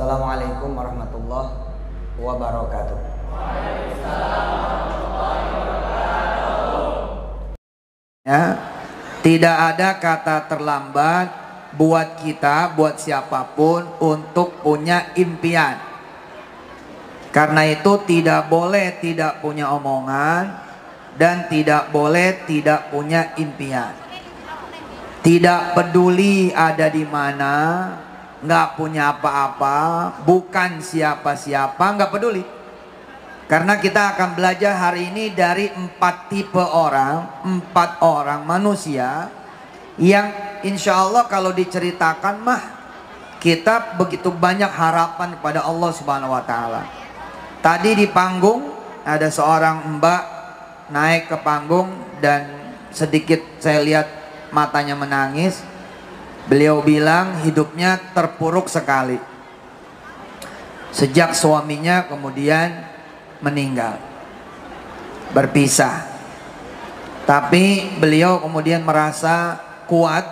Assalamualaikum warahmatullahi wabarakatuh. Ya, tidak ada kata terlambat buat kita, buat siapapun untuk punya impian. Karena itu tidak boleh tidak punya omongan dan tidak boleh tidak punya impian. Tidak peduli ada di mana, nggak punya apa-apa, bukan siapa-siapa, nggak peduli. Karena kita akan belajar hari ini dari 4 tipe orang, 4 orang manusia yang insya Allah kalau diceritakan mah kita begitu banyak harapan kepada Allah Subhanahu Wa Taala. Tadi di panggung ada seorang mbak naik ke panggung dan sedikit saya lihat matanya menangis. Beliau bilang hidupnya terpuruk sekali sejak suaminya kemudian meninggal, berpisah. Tapi beliau kemudian merasa kuat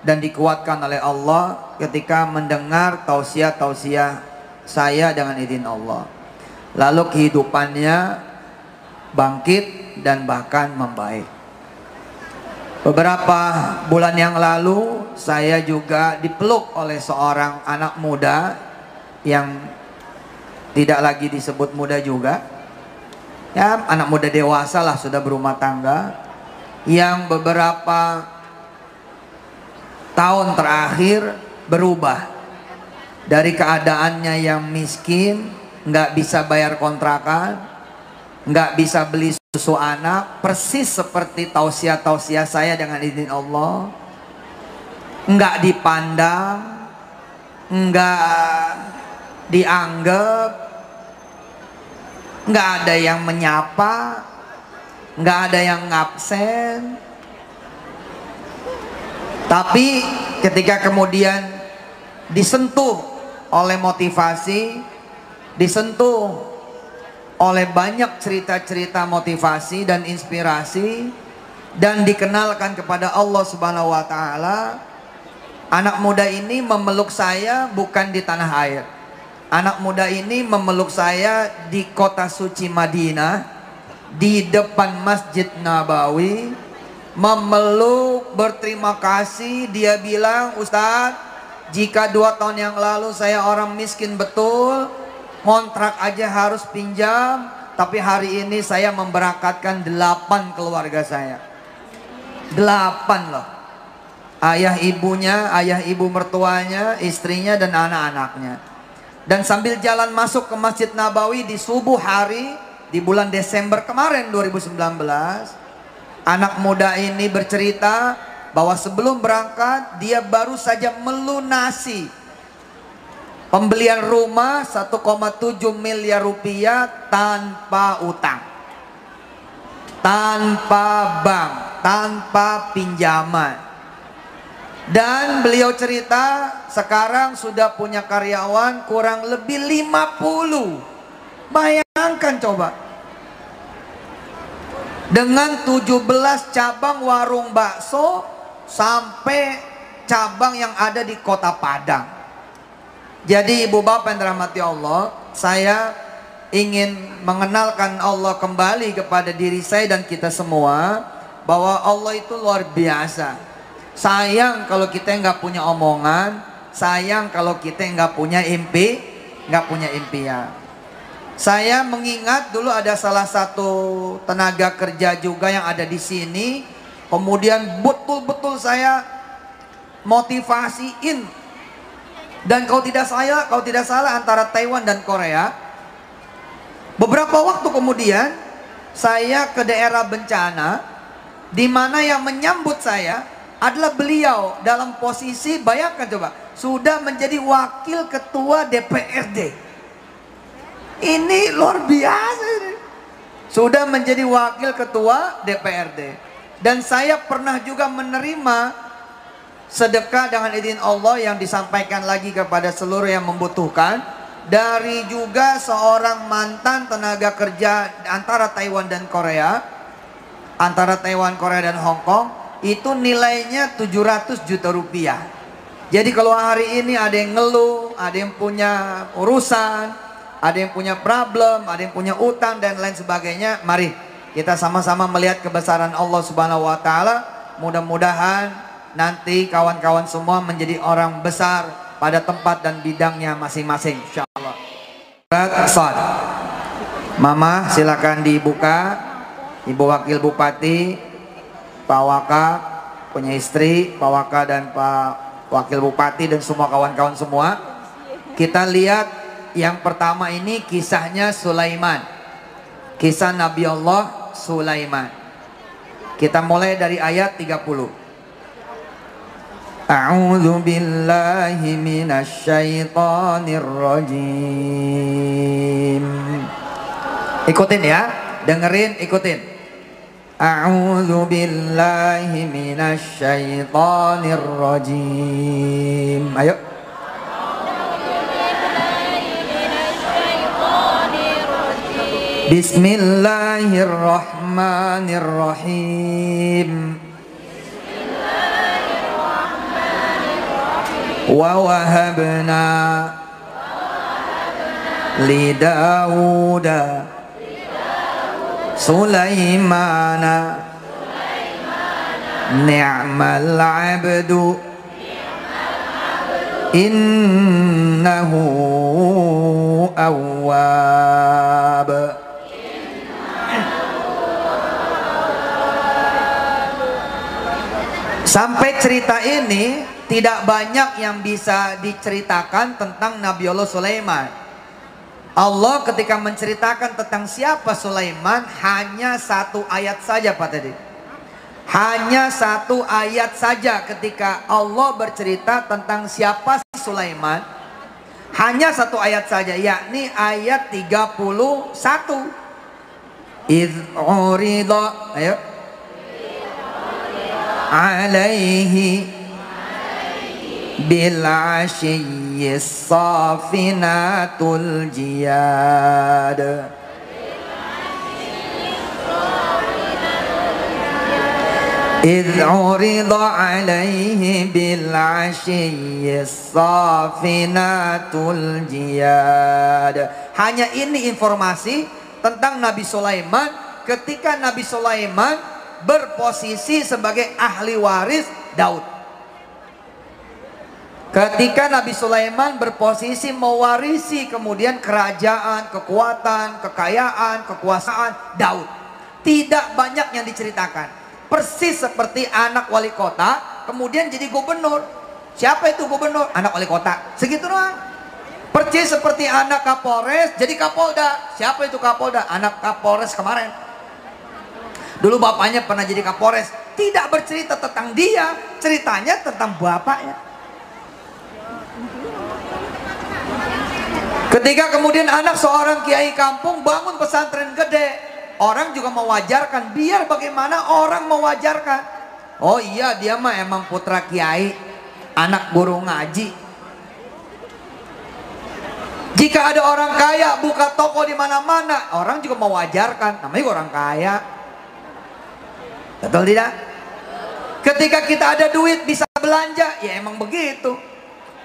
dan dikuatkan oleh Allah ketika mendengar tausiah-tausiah saya dengan izin Allah. Lalu kehidupannya bangkit dan bahkan membaik. Beberapa bulan yang lalu saya juga dipeluk oleh seorang anak muda yang tidak lagi disebut muda juga, ya anak muda dewasa lah, sudah berumah tangga, yang beberapa tahun terakhir berubah dari keadaannya yang miskin, nggak bisa bayar kontrakan, nggak bisa beli susu anak, persis seperti tausiah-tausiah saya dengan izin Allah, nggak dipandang, nggak dianggap, nggak ada yang menyapa, nggak ada yang ngabsen. Tapi ketika kemudian disentuh oleh motivasi, disentuh oleh banyak cerita-cerita motivasi dan inspirasi, dan dikenalkan kepada Allah Subhanahu Wa Taala, anak muda ini memeluk saya bukan di tanah air. Anak muda ini memeluk saya di kota suci Madinah, di depan Masjid Nabawi, memeluk, berterima kasih. Dia bilang, Ustadz, jika 2 tahun yang lalu saya orang miskin betul, kontrak aja harus pinjam, tapi hari ini saya memberangkatkan 8 keluarga saya. 8 loh. Ayah ibunya, ayah ibu mertuanya, istrinya dan anak-anaknya. Dan sambil jalan masuk ke Masjid Nabawi di subuh hari di bulan Desember kemarin 2019, anak muda ini bercerita bahwa sebelum berangkat dia baru saja melunasi pembelian rumah 1,7 miliar rupiah tanpa utang, tanpa bank, tanpa pinjaman. Dan beliau cerita sekarang sudah punya karyawan kurang lebih 50. Bayangkan coba, dengan 17 cabang warung bakso sampai cabang yang ada di Kota Padang. Jadi ibu bapak yang dirahmati Allah, saya ingin mengenalkan Allah kembali kepada diri saya dan kita semua, bahwa Allah itu luar biasa. Sayang kalau kita nggak punya omongan, sayang kalau kita nggak punya impian. Saya mengingat dulu ada salah satu tenaga kerja juga yang ada di sini, kemudian betul-betul saya motivasiin. Dan kalau tidak salah antara Taiwan dan Korea. Beberapa waktu kemudian saya ke daerah bencana, di mana yang menyambut saya adalah beliau dalam posisi, bayangkan coba, sudah menjadi wakil ketua DPRD. Ini luar biasa ini. Sudah menjadi wakil ketua DPRD. Dan saya pernah juga menerima sedekah dengan izin Allah yang disampaikan lagi kepada seluruh yang membutuhkan, dari juga seorang mantan tenaga kerja antara Taiwan dan Korea, antara Taiwan, Korea dan Hong Kong. Itu nilainya 700 juta rupiah. Jadi kalau hari ini ada yang ngeluh, ada yang punya urusan, ada yang punya problem, ada yang punya utang dan lain sebagainya. Mari kita sama-sama melihat kebesaran Allah Subhanahu wa taala. Mudah-mudahan nanti kawan-kawan semua menjadi orang besar pada tempat dan bidangnya masing-masing, insyaallah. Mama silakan dibuka. Ibu Wakil Bupati, Pak Waka punya istri, Pak Waka dan Pak Wakil Bupati dan semua kawan-kawan semua. Kita lihat yang pertama ini kisahnya Sulaiman. Kisah Nabi Allah Sulaiman. Kita mulai dari ayat 30. A'udzu billahi minasy syaithanir rajim. Ikutin ya, dengerin, ikutin. A'udzu billahi minasy syaithanir rajim. Ayo. Bismillahirrahmanirrahim. Wa wahabna li Dauda Sulaimana ni'mal abdu innahu awwab. Sampai cerita ini tidak banyak yang bisa diceritakan tentang Nabi Allah Sulaiman. Allah ketika menceritakan tentang siapa Sulaiman hanya satu ayat saja Pak tadi. Hanya satu ayat saja ketika Allah bercerita tentang siapa Sulaiman. Hanya satu ayat saja, yakni ayat 31. Idh urida, ayo. Alaihi bil ashiyyis safinatul jiyad. إذ عرض عليه بالعشي الصافنات الجياد. Hanya ini informasi tentang Nabi Sulaiman ketika Nabi Sulaiman berposisi sebagai ahli waris Daud. Ketika Nabi Sulaiman berposisi mewarisi kemudian kerajaan, kekuatan, kekayaan, kekuasaan Daud. Tidak banyak yang diceritakan. Persis seperti anak wali kota kemudian jadi gubernur. Siapa itu gubernur? Anak wali kota. Segitu doang. Persis seperti anak Kapolres jadi Kapolda. Siapa itu Kapolda? Anak Kapolres kemarin. Dulu bapaknya pernah jadi Kapolres. Tidak bercerita tentang dia, ceritanya tentang bapaknya. Ketika kemudian anak seorang kiai kampung bangun pesantren gede, orang juga mewajarkan, biar bagaimana orang mewajarkan. Oh iya, dia mah emang putra kiai, anak guru ngaji. Jika ada orang kaya buka toko di mana-mana, orang juga mewajarkan, namanya orang kaya. Betul tidak? Ketika kita ada duit bisa belanja, ya emang begitu.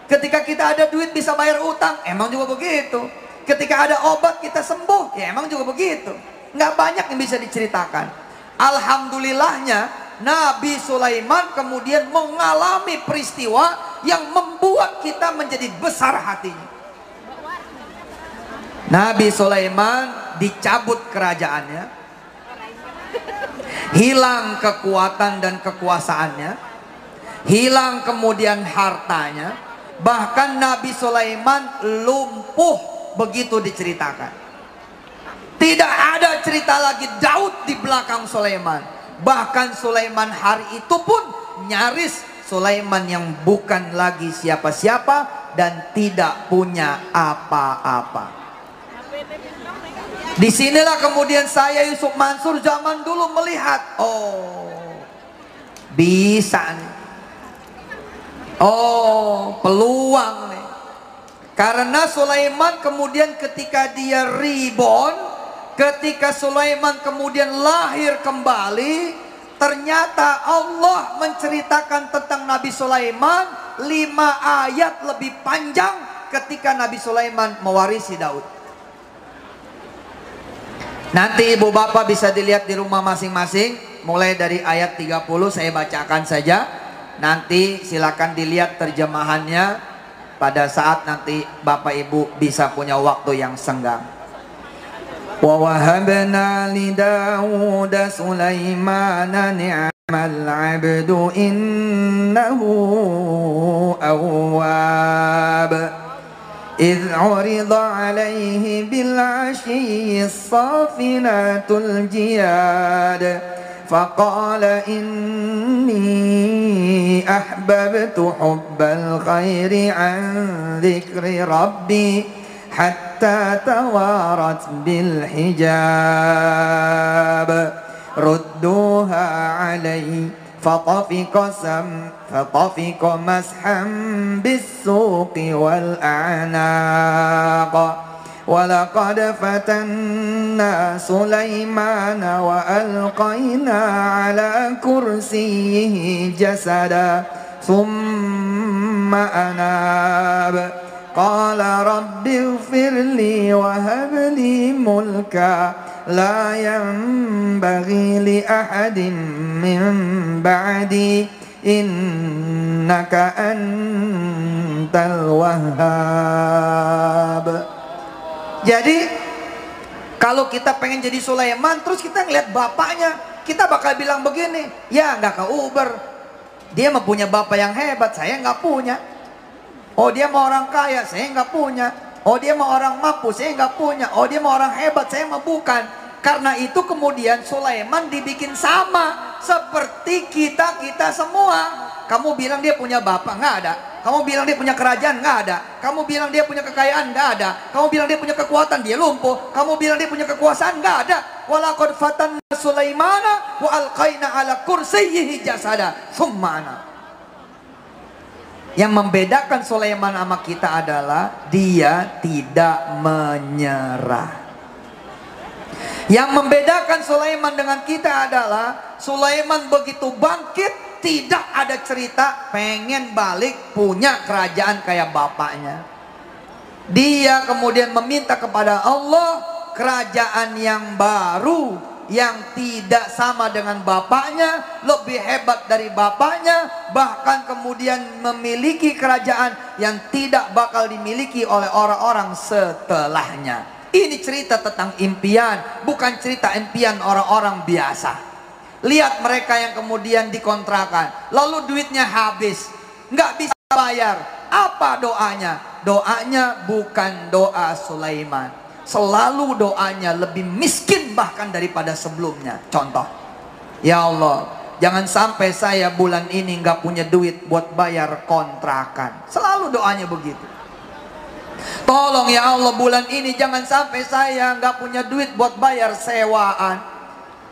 Ketika kita ada duit bisa bayar utang, emang juga begitu. Ketika ada obat kita sembuh, ya emang juga begitu. Nggak banyak yang bisa diceritakan. Alhamdulillahnya Nabi Sulaiman kemudian mengalami peristiwa yang membuat kita menjadi besar hatinya. Nabi Sulaiman dicabut kerajaannya, hilang kekuatan dan kekuasaannya, hilang kemudian hartanya, bahkan Nabi Sulaiman lumpuh begitu diceritakan. Tidak ada cerita lagi Daud di belakang Sulaiman. Bahkan Sulaiman hari itu pun nyaris Sulaiman yang bukan lagi siapa-siapa dan tidak punya apa-apa. Disinilah kemudian saya Yusuf Mansur zaman dulu melihat, oh bisa nih, oh peluang nih. Karena Sulaiman kemudian ketika dia reborn, ketika Sulaiman kemudian lahir kembali, ternyata Allah menceritakan tentang Nabi Sulaiman 5 ayat lebih panjang ketika Nabi Sulaiman mewarisi Daud. Nanti ibu bapak bisa dilihat di rumah masing-masing. Mulai dari ayat 30 saya bacakan saja. Nanti silakan dilihat terjemahannya pada saat nanti bapak ibu bisa punya waktu yang senggang. Wa wahabna li Daud Sulaimana ni'mal 'abdu innahu awwab. إذ عرض عليه بالعشي الصافنات الجياد فقال إني أحببت حب الخير عن ذكر ربي حتى توارت بالحجاب ردوها علي فطفق مسحا بالسوق والأعناق ولقد فتنا سليمان وألقينا على كرسيه جسدا ثم أناب قال رب اغفر لي وهب لي ملكا لا ينبغي لأحد من بعدي إنك أنت الوهاب. Jadi kalau kita pengen jadi Sulaiman, terus kita ngeliat bapaknya, kita bakal bilang begini, ya nggak ke Uber, dia mah punya bapak yang hebat, saya nggak punya. Oh dia mau orang kaya, saya nggak punya. Oh dia mau orang mampu, saya nggak punya. Oh dia mau orang hebat, saya mah bukan. Karena itu kemudian Sulaiman dibikin sama seperti kita semua. Kamu bilang dia punya bapak, nggak ada. Kamu bilang dia punya kerajaan, nggak ada. Kamu bilang dia punya kekayaan, nggak ada. Kamu bilang dia punya kekuatan, dia lumpuh. Kamu bilang dia punya kekuasaan, nggak ada. Walaqad fatanna Sulaimana wa alqaina ala kursiyyihi jasada tsumma ana. Yang membedakan Sulaiman sama kita adalah dia tidak menyerah. Yang membedakan Sulaiman dengan kita adalah Sulaiman begitu bangkit, tidak ada cerita pengen balik punya kerajaan kayak bapaknya. Dia kemudian meminta kepada Allah kerajaan yang baru, yang tidak sama dengan bapaknya, lebih hebat dari bapaknya, bahkan kemudian memiliki kerajaan yang tidak bakal dimiliki oleh orang-orang setelahnya. Ini cerita tentang impian, bukan cerita impian orang-orang biasa. Lihat mereka yang kemudian dikontrakan, lalu duitnya habis, nggak bisa bayar. Apa doanya? Doanya bukan doa Sulaiman. Selalu doanya lebih miskin bahkan daripada sebelumnya. Contoh, ya Allah, jangan sampai saya bulan ini nggak punya duit buat bayar kontrakan. Selalu doanya begitu. Tolong ya Allah, bulan ini jangan sampai saya nggak punya duit buat bayar sewaan.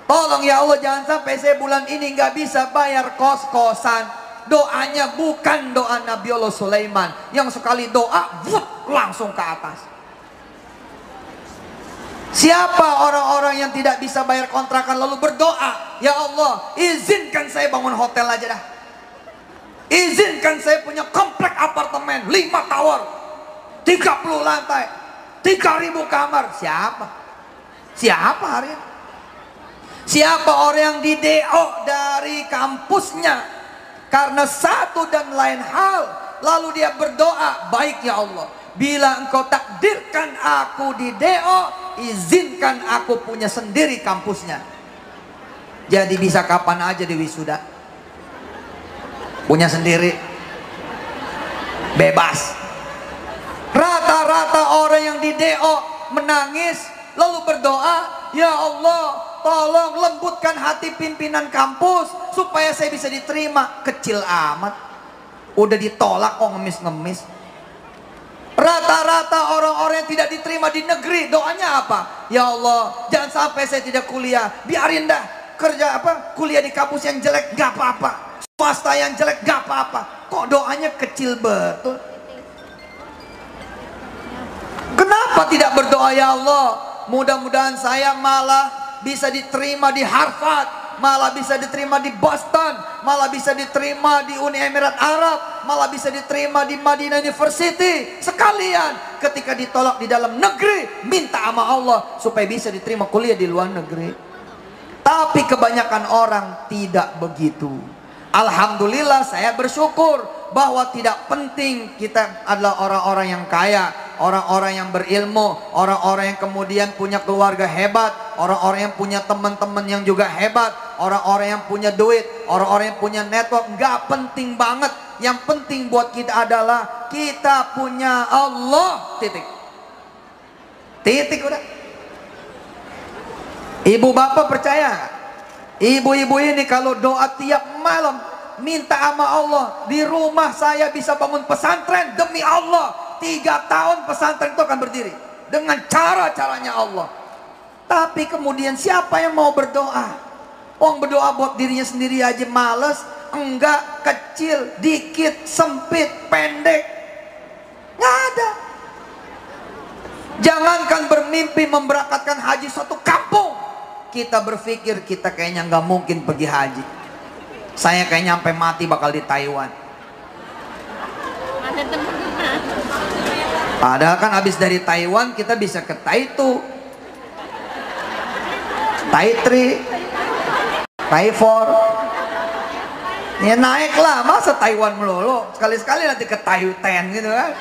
Tolong ya Allah, jangan sampai saya bulan ini nggak bisa bayar kos-kosan. Doanya bukan doa Nabi Allah Sulaiman yang sekali doa langsung ke atas. Siapa orang-orang yang tidak bisa bayar kontrakan lalu berdoa, ya Allah izinkan saya bangun hotel aja dah, izinkan saya punya komplek apartemen 5 tower 30 lantai 3.000 kamar. Siapa hari ini? Siapa orang yang di DO dari kampusnya karena satu dan lain hal, lalu dia berdoa, baik ya Allah, bila engkau takdirkan aku di DO, izinkan aku punya sendiri kampusnya. Jadi bisa kapan aja di wisuda, punya sendiri, bebas. Rata-rata orang yang di DO menangis lalu berdoa, ya Allah tolong lembutkan hati pimpinan kampus supaya saya bisa diterima. Kecil amat, udah ditolak kok ngemis-ngemis. Rata-rata orang-orang yang tidak diterima di negeri doanya apa? Ya Allah jangan sampai saya tidak kuliah, biarin dah kerja kuliah di kampus yang jelek gak apa-apa, swasta yang jelek gak apa-apa. Kok doanya kecil betul? Kenapa tidak berdoa, ya Allah mudah-mudahan saya malah bisa diterima di Harvard, malah bisa diterima di Boston, malah bisa diterima di Uni Emirat Arab, malah bisa diterima di Madinah University. Sekalian ketika ditolak di dalam negeri, minta sama Allah supaya bisa diterima kuliah di luar negeri. Tapi kebanyakan orang tidak begitu. Alhamdulillah, saya bersyukur bahwa tidak penting kita adalah orang-orang yang kaya, orang-orang yang berilmu, orang-orang yang kemudian punya keluarga hebat, orang-orang yang punya teman-teman yang juga hebat, orang-orang yang punya duit, orang-orang yang punya network. Nggak penting banget. Yang penting buat kita adalah kita punya Allah. Titik. Titik udah. Ibu bapak percaya nggak? Ibu-ibu ini kalau doa tiap malam minta sama Allah, di rumah saya bisa bangun pesantren, demi Allah 3 tahun pesantren itu akan berdiri dengan cara-caranya Allah. Tapi kemudian siapa yang mau berdoa? Orang berdoa buat dirinya sendiri aja males. Enggak, kecil, dikit, sempit, pendek, nggak ada. Jangankan bermimpi memberangkatkan haji suatu kampung, kita berpikir kita kayaknya nggak mungkin pergi haji. Saya kayaknya sampai mati bakal di Taiwan. Padahal kan habis dari Taiwan kita bisa ke Taitu, Taitri, Taifor. Ya naiklah, masa Taiwan melulu. Sekali-sekali nanti ke Taiwan gitu kan.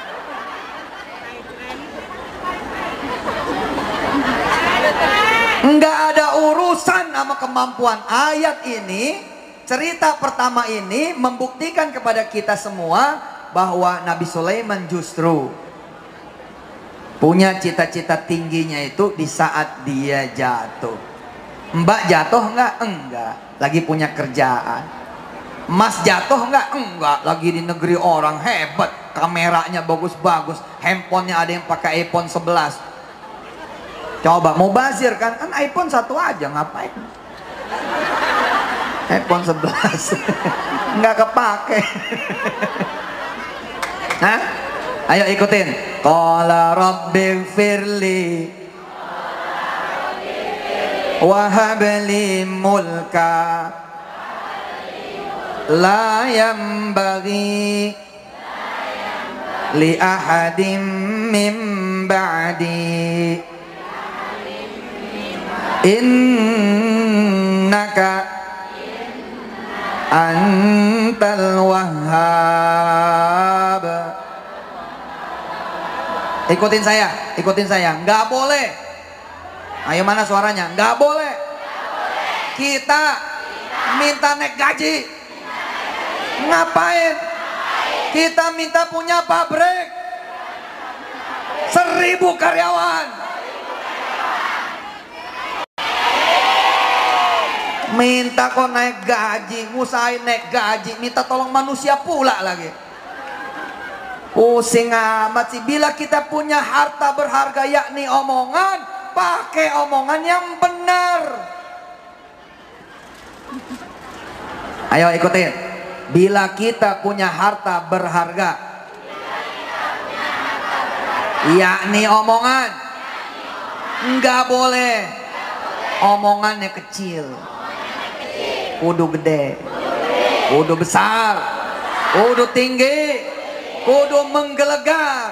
Enggak ada urusan sama kemampuan. Ayat ini, cerita pertama ini membuktikan kepada kita semua bahwa Nabi Sulaiman justru punya cita-cita tingginya itu di saat dia jatuh. Mbak jatuh enggak? Enggak. Lagi punya kerjaan. Mas jatuh enggak? Enggak. Lagi di negeri orang, hebat. Kameranya bagus-bagus. Handphonenya ada yang pakai iPhone 11. Coba mau bazir kan? Kan iPhone 1 aja, ngapain? iPhone 11 nggak kepake. Hah? Ayo ikutin. Qala rabbighfirli wa habli mulka la yanbaghi li ahadin min ba'di innaka antal wahhab. Ikutin saya, ikutin saya. Nggak boleh. Ayo mana suaranya? Nggak boleh. Kita minta naik gaji. Ngapain? Kita minta punya pabrik 1000 karyawan. Minta kok naik gaji, ngusahain naik gaji, minta tolong manusia pula lagi. Pusing amat sih. Bila kita punya harta berharga yakni omongan, pakai omongan yang benar. Ayo ikutin. Bila kita punya harta berharga yakni omongan, nggak boleh omongannya kecil. Kudu gede, kudu besar, kudu tinggi, kudu menggelegar.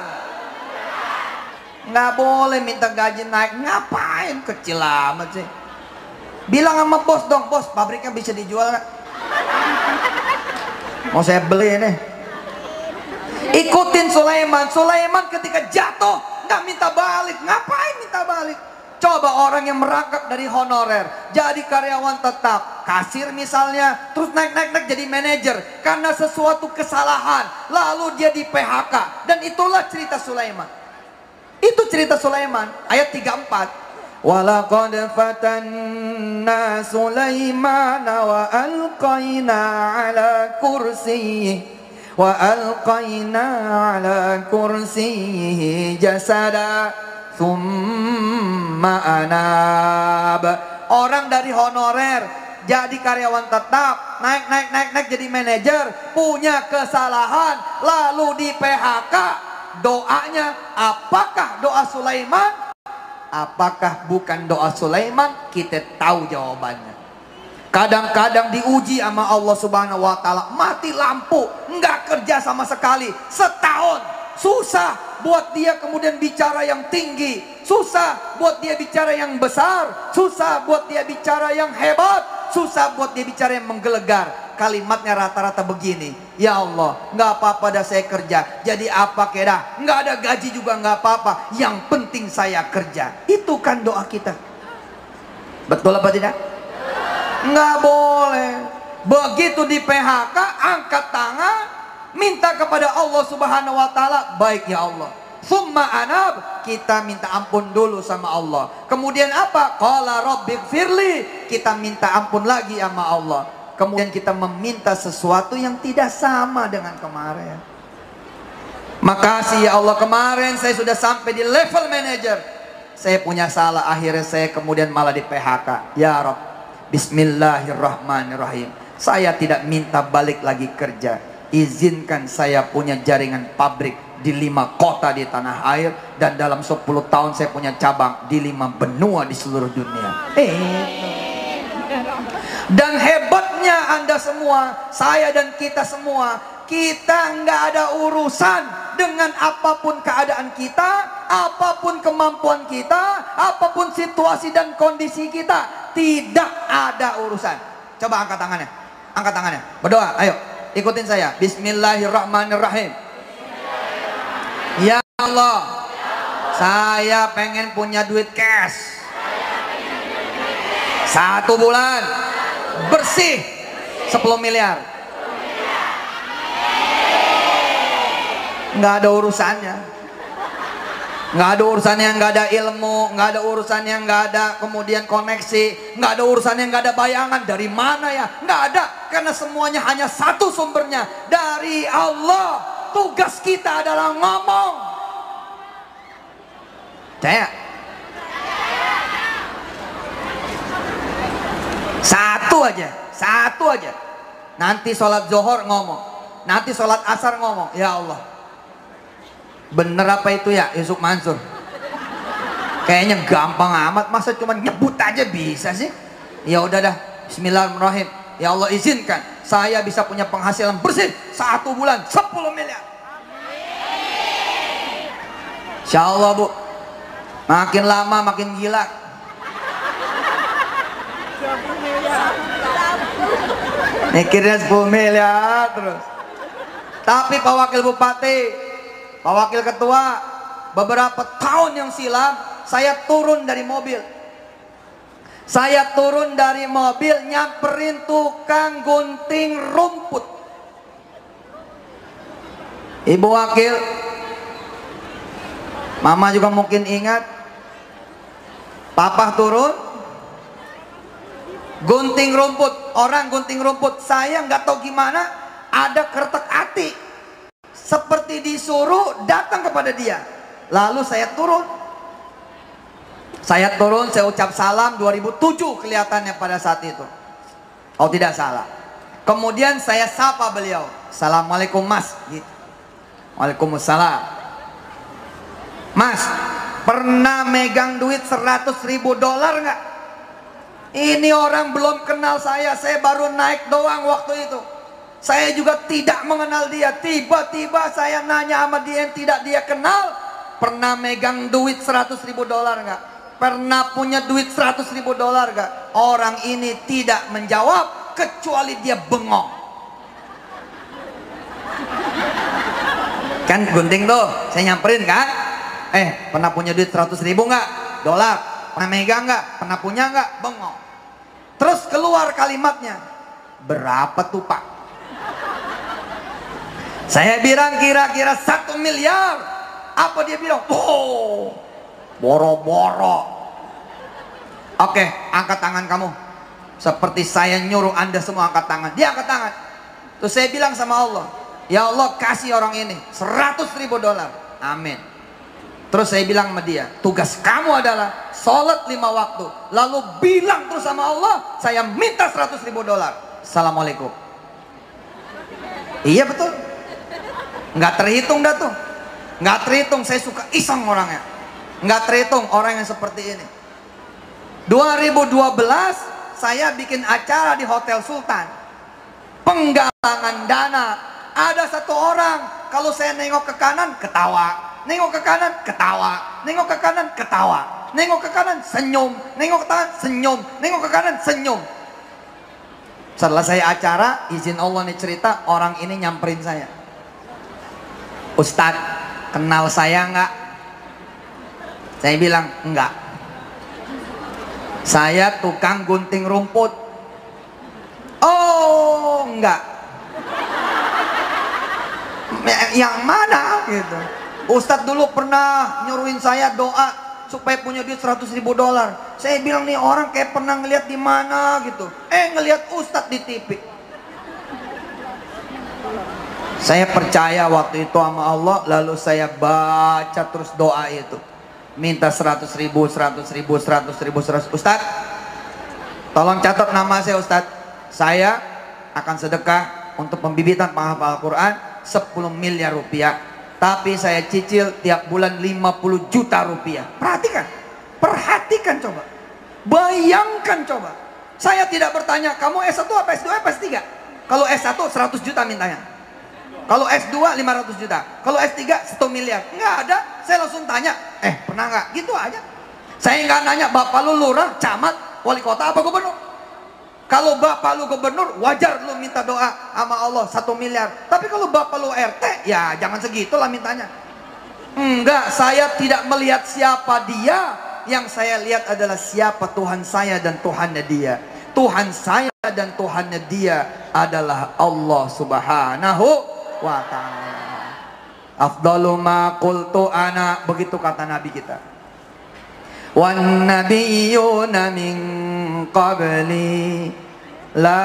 Nggak boleh minta gaji naik. Ngapain kecil amat sih? Bilang sama bos dong, bos pabriknya bisa dijual nggak? Mau saya beli nih. Ikutin Sulaiman. Sulaiman ketika jatuh nggak minta balik. Ngapain minta balik? Coba orang yang merangkak dari honorer jadi karyawan tetap, kasir misalnya, terus naik jadi manajer karena sesuatu kesalahan, lalu dia di PHK. Dan itulah cerita Sulaiman. Itu cerita Sulaiman ayat 34. Walaqad fatanna Sulaimana wa alqaina ala kursiyhi jasada thumma anab. Orang dari honorer jadi karyawan tetap, naik jadi manajer, punya kesalahan, lalu di PHK. Doanya apakah doa Sulaiman? Apakah bukan doa Sulaiman? Kita tahu jawabannya. Kadang-kadang diuji sama Allah Subhanahu wa Ta'ala, mati lampu, nggak kerja sama sekali setahun. Susah buat dia kemudian bicara yang tinggi, susah buat dia bicara yang besar, susah buat dia bicara yang hebat, susah buat dia bicara yang menggelegar. Kalimatnya rata-rata begini, ya Allah, nggak apa-apa dah saya kerja, jadi apa kira, nggak ada gaji juga nggak apa-apa, yang penting saya kerja. Itu kan doa kita. Betul apa tidak? Nggak boleh. Begitu di PHK, angkat tangan, minta kepada Allah Subhanahu wa Ta'ala, baik ya Allah, summa anab, kita minta ampun dulu sama Allah. Kemudian apa? Qala rabbighfirli, kita minta ampun lagi sama Allah. Kemudian kita meminta sesuatu yang tidak sama dengan kemarin. Makasih ya Allah, kemarin saya sudah sampai di level manager, saya punya salah, akhirnya saya kemudian malah di PHK. Ya Rabb, bismillahirrahmanirrahim, saya tidak minta balik lagi kerja, izinkan saya punya jaringan pabrik di 5 kota di tanah air, dan dalam 10 tahun saya punya cabang di 5 benua di seluruh dunia. Dan hebatnya Anda semua, saya dan kita semua, kita nggak ada urusan dengan apapun keadaan kita, apapun kemampuan kita, apapun situasi dan kondisi kita. Tidak ada urusan. Coba angkat tangannya, angkat tangannya, berdoa, ayo ikutin saya. Bismillahirrahmanirrahim. Ya Allah, saya pengen punya duit cash 1 bulan bersih 10 miliar. Nggak ada urusannya, nggak ada urusannya, nggak ada ilmu, nggak ada urusannya, nggak ada kemudian koneksi, nggak ada urusannya, nggak ada bayangan dari mana ya, nggak ada, karena semuanya hanya satu sumbernya, dari Allah. Tugas kita adalah ngomong. Saya satu aja. Nanti sholat zuhur ngomong, nanti sholat asar ngomong, ya Allah, bener apa itu ya Yusuf Mansur? Kayaknya gampang amat, masa cuma nyebut aja bisa sih? Ya udah dah, bismillahirrahmanirrahim. Ya Allah, izinkan saya bisa punya penghasilan bersih 1 bulan 10 miliar. Insya Allah Bu, makin lama makin gila. Mikirnya 10 miliar terus. Tapi Pak Wakil Bupati, Pak Wakil Ketua, beberapa tahun yang silam saya turun dari mobil. Saya turun dari mobil nyamperin tukang gunting rumput. Ibu Wakil, Mama juga mungkin ingat, Papa turun gunting rumput, orang gunting rumput. Saya nggak tahu gimana, ada kertek ati, seperti disuruh datang kepada dia. Lalu saya turun, saya ucap salam. 2007 kelihatannya pada saat itu, oh tidak salah. Kemudian saya sapa beliau, Assalamualaikum Mas gitu. Waalaikumsalam. Mas, pernah megang duit $100.000 nggak? Ini orang belum kenal saya baru naik doang waktu itu. Saya juga tidak mengenal dia. Tiba-tiba saya nanya sama dia yang tidak dia kenal, pernah megang duit $100.000 nggak? Pernah punya duit $100.000 nggak? Orang ini tidak menjawab kecuali dia bengong. Kan gunting tuh, saya nyamperin kan? Pernah punya duit $100.000 nggak? Dolar. Pernah megang nggak? Pernah punya nggak? Bengong. Terus keluar kalimatnya, berapa tuh Pak? Saya bilang kira-kira 1 miliar. Apa dia bilang? Oh, boro-boro. Oke, angkat tangan kamu. Seperti saya nyuruh Anda semua angkat tangan. Dia angkat tangan. Terus saya bilang sama Allah, ya Allah, kasih orang ini $100.000. Amin. Terus saya bilang sama dia, tugas kamu adalah sholat 5 waktu, lalu bilang terus sama Allah, saya minta $100.000. Assalamualaikum. Iya betul, nggak terhitung dah tuh, nggak terhitung. Saya suka iseng orangnya, nggak terhitung orang yang seperti ini. 2012 saya bikin acara di Hotel Sultan, penggalangan dana. Ada satu orang, kalau saya nengok ke kanan ketawa, nengok ke kanan ketawa, nengok ke kanan ketawa, nengok ke kanan senyum, nengok ke kanan senyum, nengok ke kanan senyum. Setelah saya acara, izin Allah nih cerita, orang ini nyamperin saya. Ustadz, kenal saya enggak? Saya bilang enggak. Saya tukang gunting rumput. Oh, enggak. Yang mana gitu. Ustadz dulu pernah nyuruhin saya doa supaya punya duit $100.000. Saya bilang nih orang kayak pernah ngeliat di mana gitu. Ngeliat Ustadz di TV. Saya percaya waktu itu sama Allah, lalu saya baca terus doa itu. Minta 100.000, 100.000, 100.000, 100. Ustadz, tolong catat nama saya Ustadz. Saya akan sedekah untuk pembibitan penghafal Al-Quran 10 miliar rupiah. Tapi saya cicil tiap bulan 50 juta rupiah. Perhatikan, perhatikan coba. Bayangkan coba. Saya tidak bertanya, kamu S1 apa S2 apa S3? Kalau S1 100 juta mintanya. Kalau S2 500 juta. Kalau S3 1 miliar. Nggak ada. Saya langsung tanya, pernah nggak? Gitu aja. Saya nggak nanya, bapak lu lurah, camat, wali kota apa gubernur? Kalau bapak lu gubernur, wajar lu minta doa sama Allah 1 miliar. Tapi kalau bapak lu RT, ya jangan segitulah mintanya. Enggak, saya tidak melihat siapa dia. Yang saya lihat adalah siapa Tuhan saya dan Tuhannya dia. Tuhan saya dan Tuhannya dia adalah Allah Subhanahu wa ta'ala. Afdalu ma qultu ana, begitu kata Nabi kita. Wan nabiyyuna min qabli la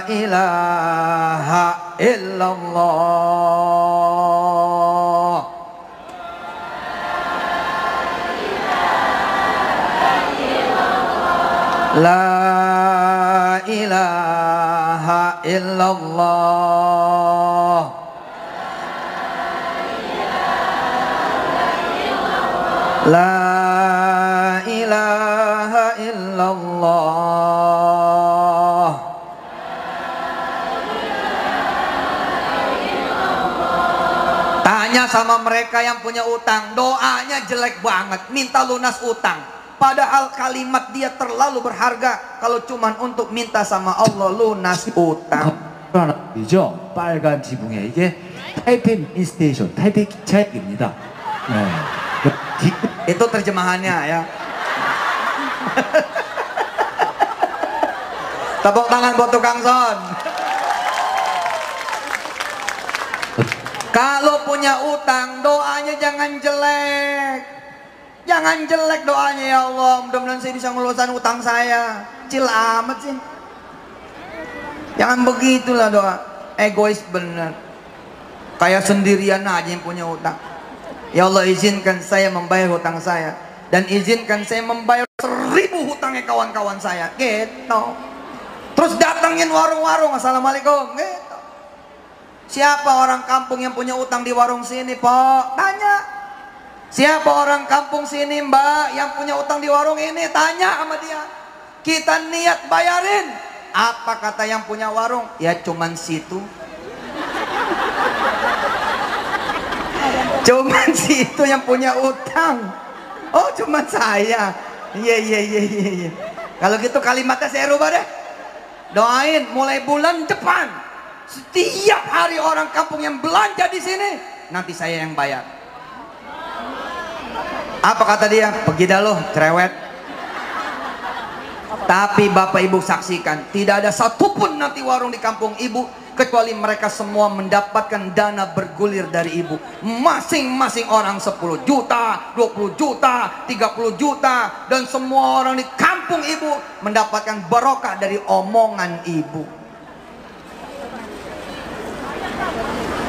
ilaha illallah. La ilaha illallah. La ilaha illallah. Tanya sama mereka yang punya utang, doanya jelek banget, minta lunas utang. Padahal kalimat dia terlalu berharga kalau cuman untuk minta sama Allah lunas utang. 이죠. 빨간 지붕에 이게 타이페이 미니스테이션, 타이페이 기차역입니다. 네. Itu terjemahannya ya. Tepuk tangan buat tukang son. Kalau punya utang, doanya jangan jelek. Jangan jelek doanya, ya Allah, mudah-mudahan saya bisa ngelunasin utang saya. Kecil amat sih. Jangan begitulah doa. Egois bener. Kayak sendirian aja yang punya utang. Ya Allah, izinkan saya membayar hutang saya. Dan izinkan saya membayar 1000 hutangnya kawan-kawan saya. Gitu. Terus datangin warung-warung. Assalamualaikum. Gitu. Siapa orang kampung yang punya utang di warung sini, Pak? Tanya. Siapa orang kampung sini, Mbak, yang punya utang di warung ini? Tanya sama dia. Kita niat bayarin. Apa kata yang punya warung? Ya cuman situ. Cuman situ yang punya utang. Oh, cuman saya. Iya. Kalau gitu kalimatnya saya rubah deh. Doain mulai bulan depan, setiap hari orang kampung yang belanja di sini, nanti saya yang bayar. Apa kata dia? Pergi dah lo, cerewet. Tapi Bapak Ibu saksikan, tidak ada satupun nanti warung di kampung Ibu, kecuali mereka semua mendapatkan dana bergulir dari Ibu. Masing-masing orang 10 juta, 20 juta, 30 juta. Dan semua orang di kampung Ibu mendapatkan barokah dari omongan Ibu.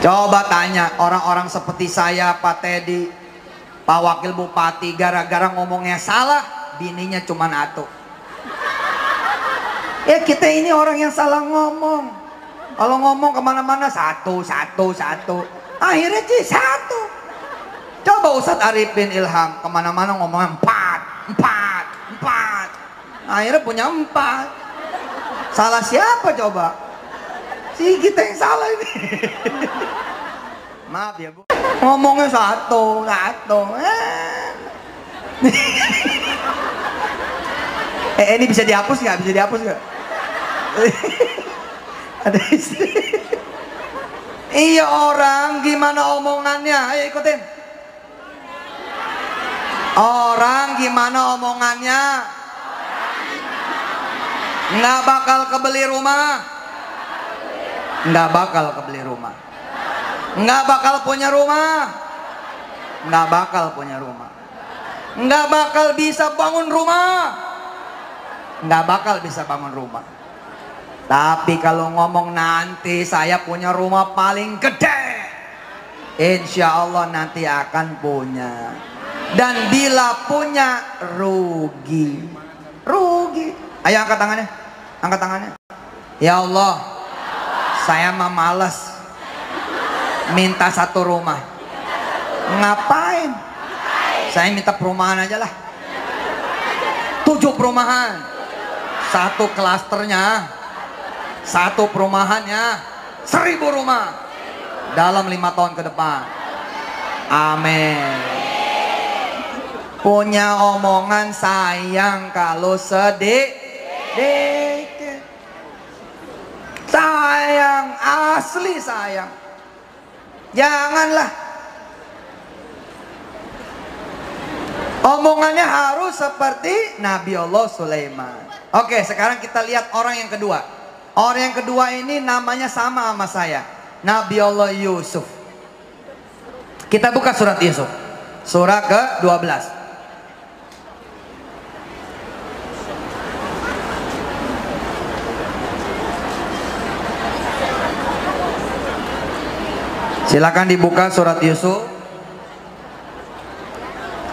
Coba tanya orang-orang seperti saya, Pak Teddy, Pak Wakil Bupati, gara-gara ngomongnya salah, bininya cuma satu. Ya kita ini orang yang salah ngomong. Kalau ngomong kemana-mana satu. Akhirnya sih satu. Coba Ustadz Arifin Ilham kemana-mana ngomongnya 4. akhirnya punya 4. Salah siapa coba? Si kita yang salah ini. Maaf ya Bu, ngomongnya satu. Ini bisa dihapus nggak? Bisa dihapus nggak? Ada istri. Iya orang, gimana omongannya? Ayo ikutin. Orang gimana omongannya? Nggak bakal kebeli rumah. Nggak bakal kebeli rumah. Nggak bakal punya rumah. Nggak bakal punya rumah. Nggak bakal bisa bangun rumah. Nggak bakal bisa bangun rumah. Tapi kalau ngomong nanti saya punya rumah paling gede, insya Allah nanti akan punya. Dan bila punya rugi. Ayo angkat tangannya. Angkat tangannya. Ya Allah, saya mah malas minta 1 rumah. Ngapain? Saya minta perumahan aja lah. 7 perumahan. 1 klasternya, 1 perumahannya, 1000 rumah dalam 5 tahun ke depan. Amin. Punya omongan sayang kalau sedih. Sayang, asli sayang. Janganlah. Omongannya harus seperti Nabi Allah Sulaiman. Oke, sekarang kita lihat orang yang kedua. Orang yang kedua ini namanya sama saya. Nabi Allah Yusuf. Kita buka surat Yusuf. Surah ke-12. Silakan dibuka surat Yusuf.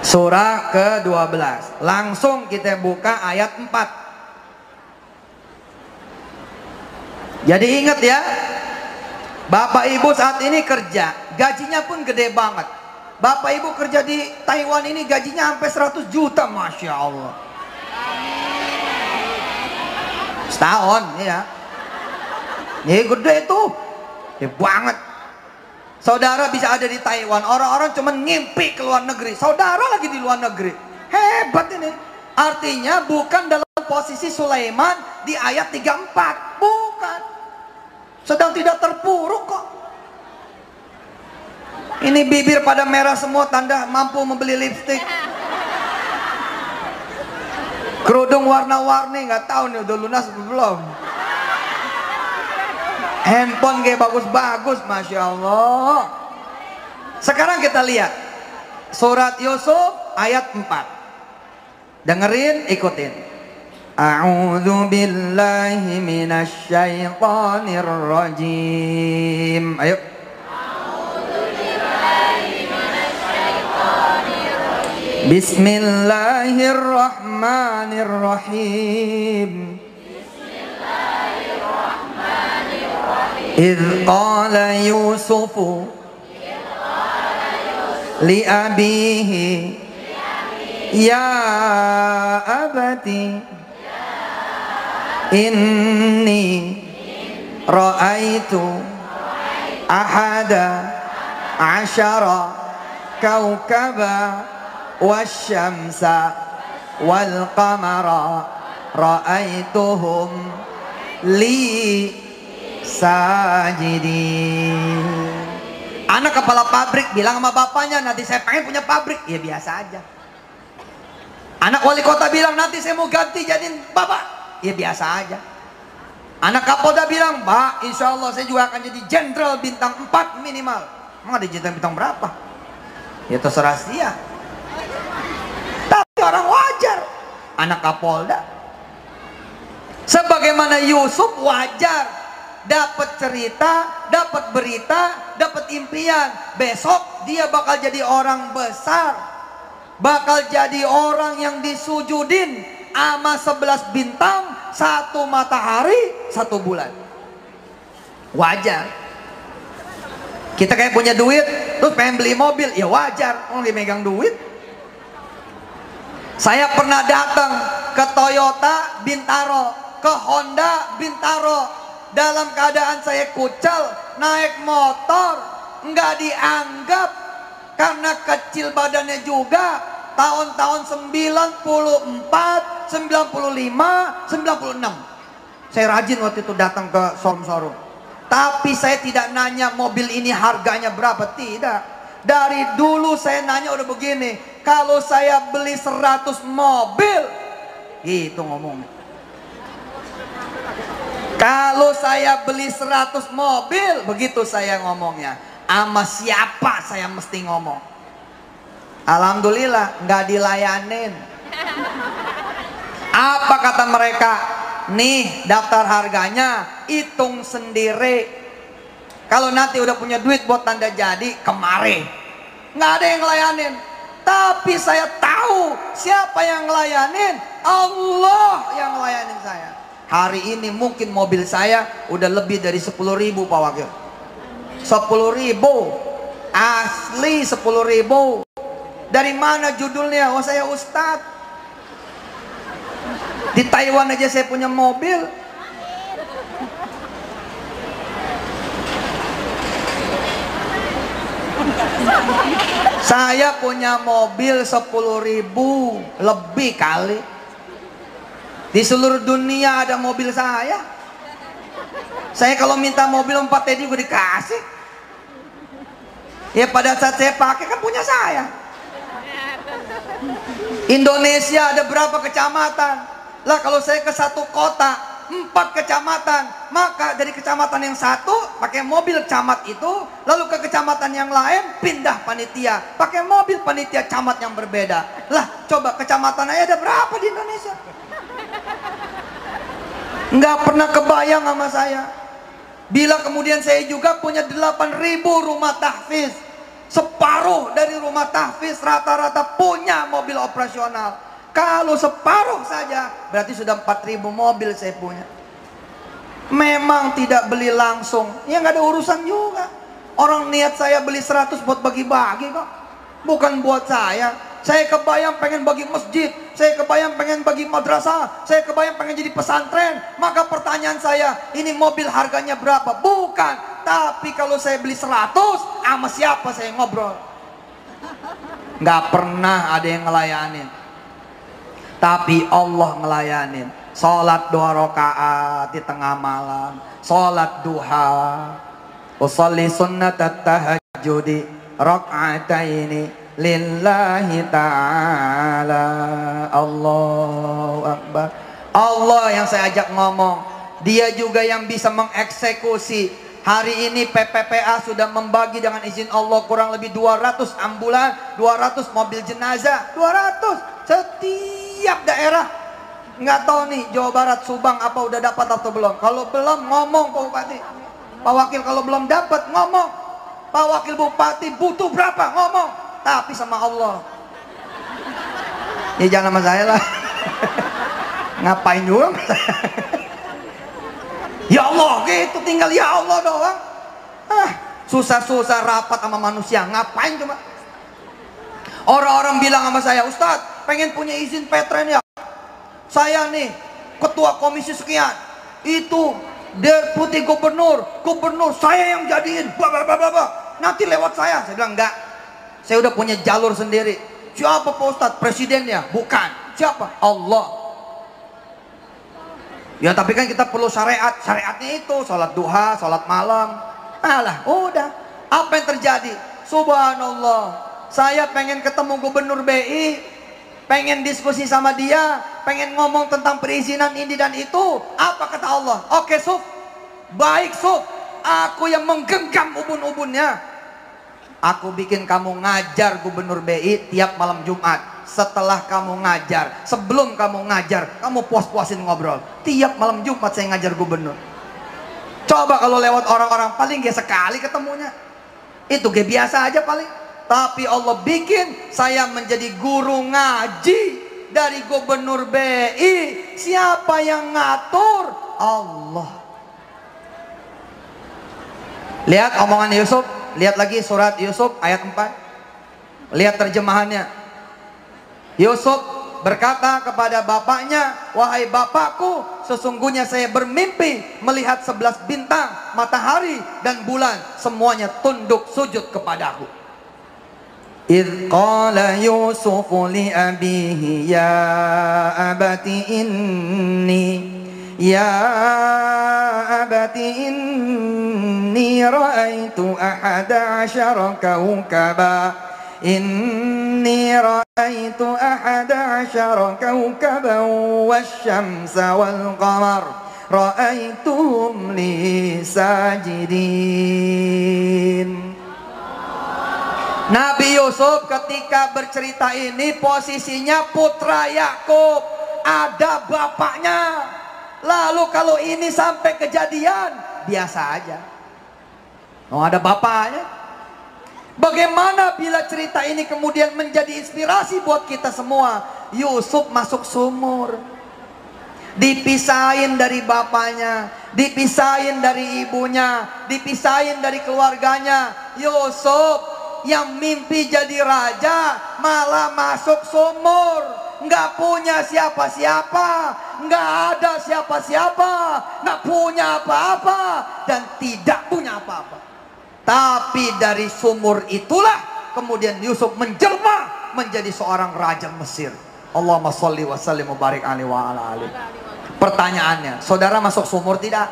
Surah ke-12. Langsung kita buka ayat 4. Jadi ingat ya, Bapak Ibu saat ini kerja, gajinya pun gede banget. Bapak Ibu kerja di Taiwan ini gajinya sampai 100 juta, Masya Allah. Setahun ya. Ini gede tuh, gede banget. Saudara bisa ada di Taiwan, orang-orang cuma ngimpi ke luar negeri. Saudara lagi di luar negeri. Hebat ini. Artinya bukan dalam posisi Sulaiman di ayat 34. Bukan. Sedang tidak terpuruk kok. Ini bibir pada merah semua, tanda mampu membeli lipstik. Kerudung warna-warni, nggak tahu nih udah lunas belum. Handphone kayak bagus-bagus, Masya Allah. Sekarang kita lihat surat Yusuf ayat 4. Dengerin, ikutin. A'udzu billahi minasy syaithanir rajim. Ayo. A'udzu billahi minasy syaithanir rajim. Bismillahirrahmanirrahim. إذ قال يوسف لأبيه يا أبت إني رأيت أحد عشر كوكبا والشمس والقمر رأيتهم لي sajidin. Anak kepala pabrik bilang sama bapaknya, nanti saya pengen punya pabrik. Ya biasa aja. Anak wali kota bilang, nanti saya mau ganti jadiin bapak. Ya biasa aja. Anak kapolda bilang, Pak, insya Allah saya juga akan jadi jenderal bintang 4 minimal. Emang ada jenderal bintang berapa? Ya terserah dia. Tapi orang wajar. Anak kapolda. Sebagaimana Yusuf wajar dapat cerita, dapat berita, dapat impian. Besok dia bakal jadi orang besar, bakal jadi orang yang disujudin sama 11 bintang, 1 matahari, 1 bulan. Wajar. Kita kayak punya duit terus pengen beli mobil, ya wajar, orang dia megang duit. Saya pernah datang ke Toyota Bintaro, ke Honda Bintaro. Dalam keadaan saya kucel, naik motor, nggak dianggap karena kecil badannya juga. Tahun-tahun 94, 95, 96. Saya rajin waktu itu datang ke showroom. Tapi saya tidak nanya mobil ini harganya berapa, tidak. Dari dulu saya nanya udah begini, kalau saya beli 100 mobil, itu ngomongnya. Kalau saya beli 100 mobil, begitu saya ngomongnya. Sama siapa saya mesti ngomong? Alhamdulillah nggak dilayanin. Apa kata mereka? Nih daftar harganya, hitung sendiri. Kalau nanti udah punya duit buat tanda jadi, kemari. Nggak ada yang ngelayanin. Tapi saya tahu siapa yang ngelayanin. Allah yang ngelayanin saya. Hari ini mungkin mobil saya udah lebih dari 10.000 Pak Wakil. 10.000. Asli 10.000. Dari mana judulnya? Oh saya Ustadz. Di Taiwan aja saya punya mobil. Saya punya mobil 10.000 lebih kali. Di seluruh dunia ada mobil saya. Saya kalau minta mobil 4 tadi gue dikasih. Ya pada saat saya pakai kan punya saya. Indonesia ada berapa kecamatan? Lah kalau saya ke satu kota 4 kecamatan, maka dari kecamatan yang satu pakai mobil camat itu, lalu ke kecamatan yang lain pindah panitia pakai mobil panitia camat yang berbeda. Lah coba kecamatan aja ada berapa di Indonesia? Nggak pernah kebayang sama saya. Bila kemudian saya juga punya 8.000 rumah tahfiz, separuh dari rumah tahfiz rata-rata punya mobil operasional. Kalau separuh saja berarti sudah 4.000 mobil saya punya. Memang tidak beli langsung, ya nggak ada urusan juga. Orang niat saya beli 100 buat bagi-bagi kok, bukan buat saya. Saya kebayang pengen bagi masjid, saya kebayang pengen bagi madrasah, saya kebayang pengen jadi pesantren. Maka pertanyaan saya, ini mobil harganya berapa? Bukan. Tapi kalau saya beli 100, sama siapa saya ngobrol? Nggak pernah ada yang ngelayanin. Tapi Allah ngelayanin. Sholat 2 rakaat di tengah malam, sholat duha, usolli sunnat tahajudi raka'ataini lillahi ta'ala. Allahu Akbar. Allah yang saya ajak ngomong. Dia juga yang bisa mengeksekusi. Hari ini PPPA sudah membagi dengan izin Allah kurang lebih 200 ambulan, 200 mobil jenazah, 200 setiap daerah. Nggak tahu nih Jawa Barat, Subang apa udah dapat atau belum. Kalau belum ngomong Pak Bupati, Pak Wakil. Kalau belum dapat ngomong, Pak Wakil Bupati butuh berapa ngomong. Tapi sama Allah. Ya jangan sama saya lah. Ngapain juga sama saya. Ya Allah gitu, tinggal ya Allah doang. Susah-susah rapat sama manusia, ngapain coba. Orang-orang bilang sama saya, Ustadz pengen punya izin Petren ya. Saya nih ketua komisi sekian, itu deputi gubernur saya yang jadiin, nanti lewat saya. Saya bilang enggak, saya udah punya jalur sendiri. Siapa Pak Ustadz? Presidennya? Bukan. Siapa? Allah. Ya tapi kan kita perlu syariat. Syariatnya itu sholat duha, sholat malam. Alah udah. Apa yang terjadi? Subhanallah, saya pengen ketemu gubernur BI, pengen diskusi sama dia, pengen ngomong tentang perizinan ini dan itu. Apa kata Allah? Oke Suf, baik Suf, aku yang menggenggam ubun-ubunnya. Aku bikin kamu ngajar gubernur BI tiap malam Jumat. Setelah kamu ngajar, sebelum kamu ngajar, kamu puas-puasin ngobrol. Tiap malam Jumat saya ngajar gubernur. Coba kalau lewat orang-orang paling gak sekali ketemunya, itu gak biasa aja paling. Tapi Allah bikin saya menjadi guru ngaji dari gubernur BI. Siapa yang ngatur? Allah. Lihat omongan Yusuf. Lihat lagi surat Yusuf ayat 4. Lihat terjemahannya. Yusuf berkata kepada bapaknya, wahai bapakku, sesungguhnya saya bermimpi melihat 11 bintang, matahari dan bulan, semuanya tunduk sujud kepadaku. إذ قال يوسف لأبيه يا أبت إني رأيت 11 كوكبا والشمس والقمر رأيتهم لي ساجدين. Nabi Yusuf ketika bercerita ini posisinya putra Yakub, ada bapaknya. Lalu kalau ini sampai kejadian biasa aja, oh ada bapaknya. Bagaimana bila cerita ini kemudian menjadi inspirasi buat kita semua? Yusuf masuk sumur, dipisahin dari bapaknya, dipisahin dari ibunya, dipisahin dari keluarganya. Yusuf yang mimpi jadi raja malah masuk sumur, nggak punya siapa-siapa, nggak ada siapa-siapa, nggak punya apa-apa dan tidak punya apa-apa. Tapi dari sumur itulah kemudian Yusuf menjelma menjadi seorang raja Mesir. Allahumma sholli wa sallim wa barik alaihi wa ala alihi. Pertanyaannya, saudara masuk sumur tidak?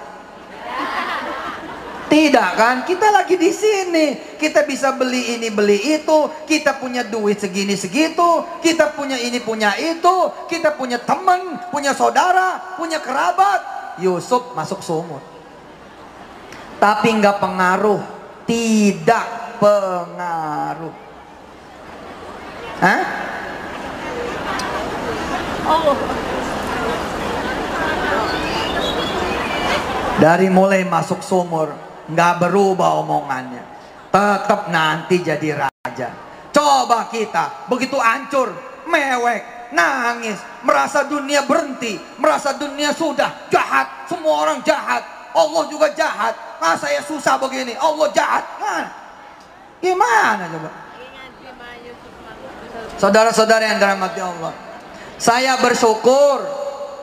Tidak kan? Kita lagi di sini. Kita bisa beli ini, beli itu. Kita punya duit segini segitu. Kita punya ini, punya itu. Kita punya teman, punya saudara, punya kerabat. Yusuf masuk sumur. Tapi nggak pengaruh. Tidak pengaruh. Hah? Dari mulai masuk sumur nggak berubah omongannya, tetap nanti jadi raja. Coba kita begitu hancur, mewek, nangis, merasa dunia berhenti, merasa dunia sudah jahat, semua orang jahat, Allah juga jahat. Ah saya susah begini, Allah jahat. Nah, gimana coba? Saudara-saudara yang dirahmati Allah, saya bersyukur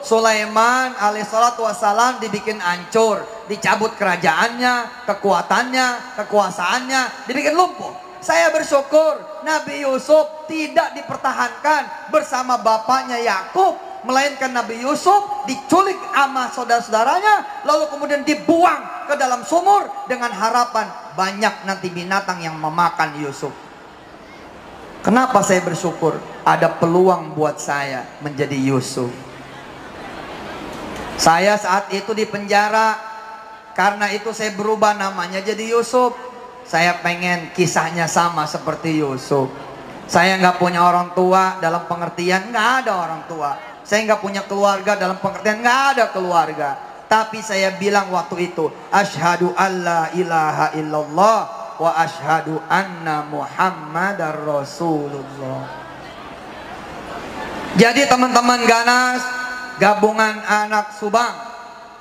Sulaiman alaihissalatu wassalam dibikin hancur, dicabut kerajaannya, kekuatannya, kekuasaannya, dibikin lumpuh. Saya bersyukur Nabi Yusuf tidak dipertahankan bersama bapaknya Yakub, melainkan Nabi Yusuf diculik sama saudara-saudaranya, lalu kemudian dibuang ke dalam sumur dengan harapan banyak nanti binatang yang memakan Yusuf. Kenapa saya bersyukur? Ada peluang buat saya menjadi Yusuf. Saya saat itu di penjara, karena itu saya berubah namanya jadi Yusuf. Saya pengen kisahnya sama seperti Yusuf. Saya nggak punya orang tua dalam pengertian nggak ada orang tua. Saya nggak punya keluarga dalam pengertian nggak ada keluarga. Tapi saya bilang waktu itu, asyhadu alla ilaha illallah wa asyhadu anna muhammadar rasulullah. Jadi teman-teman Ganas, gabungan anak Subang,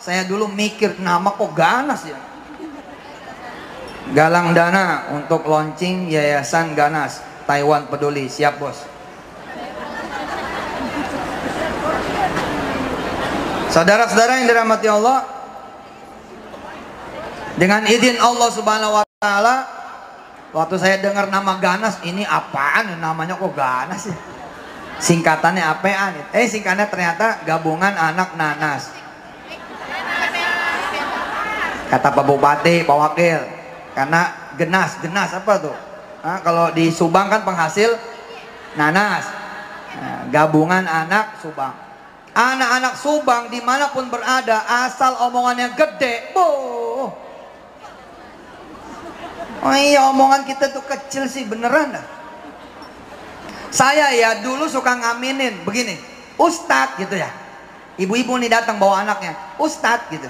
saya dulu mikir nama kok Ganas ya. Galang dana untuk launching Yayasan Ganas Taiwan Peduli. Siap bos. Saudara-saudara yang dirahmati Allah, dengan izin Allah Subhanahu wa Ta'ala, waktu saya dengar nama Ganas, ini apaan namanya kok Ganas ya? Singkatannya apaan? Singkatannya ternyata gabungan anak nanas. Kata Pak Bupati, Pak Wakil, karena genas apa tuh? Nah, kalau di Subang kan penghasil nanas. Nah, gabungan anak Subang. Anak-anak Subang dimanapun berada, asal omongannya gede, boh. Oh iya, omongan kita tuh kecil sih, beneran dah. Saya ya dulu suka ngaminin begini, Ustadz gitu ya. Ibu-ibu nih datang bawa anaknya, Ustadz gitu.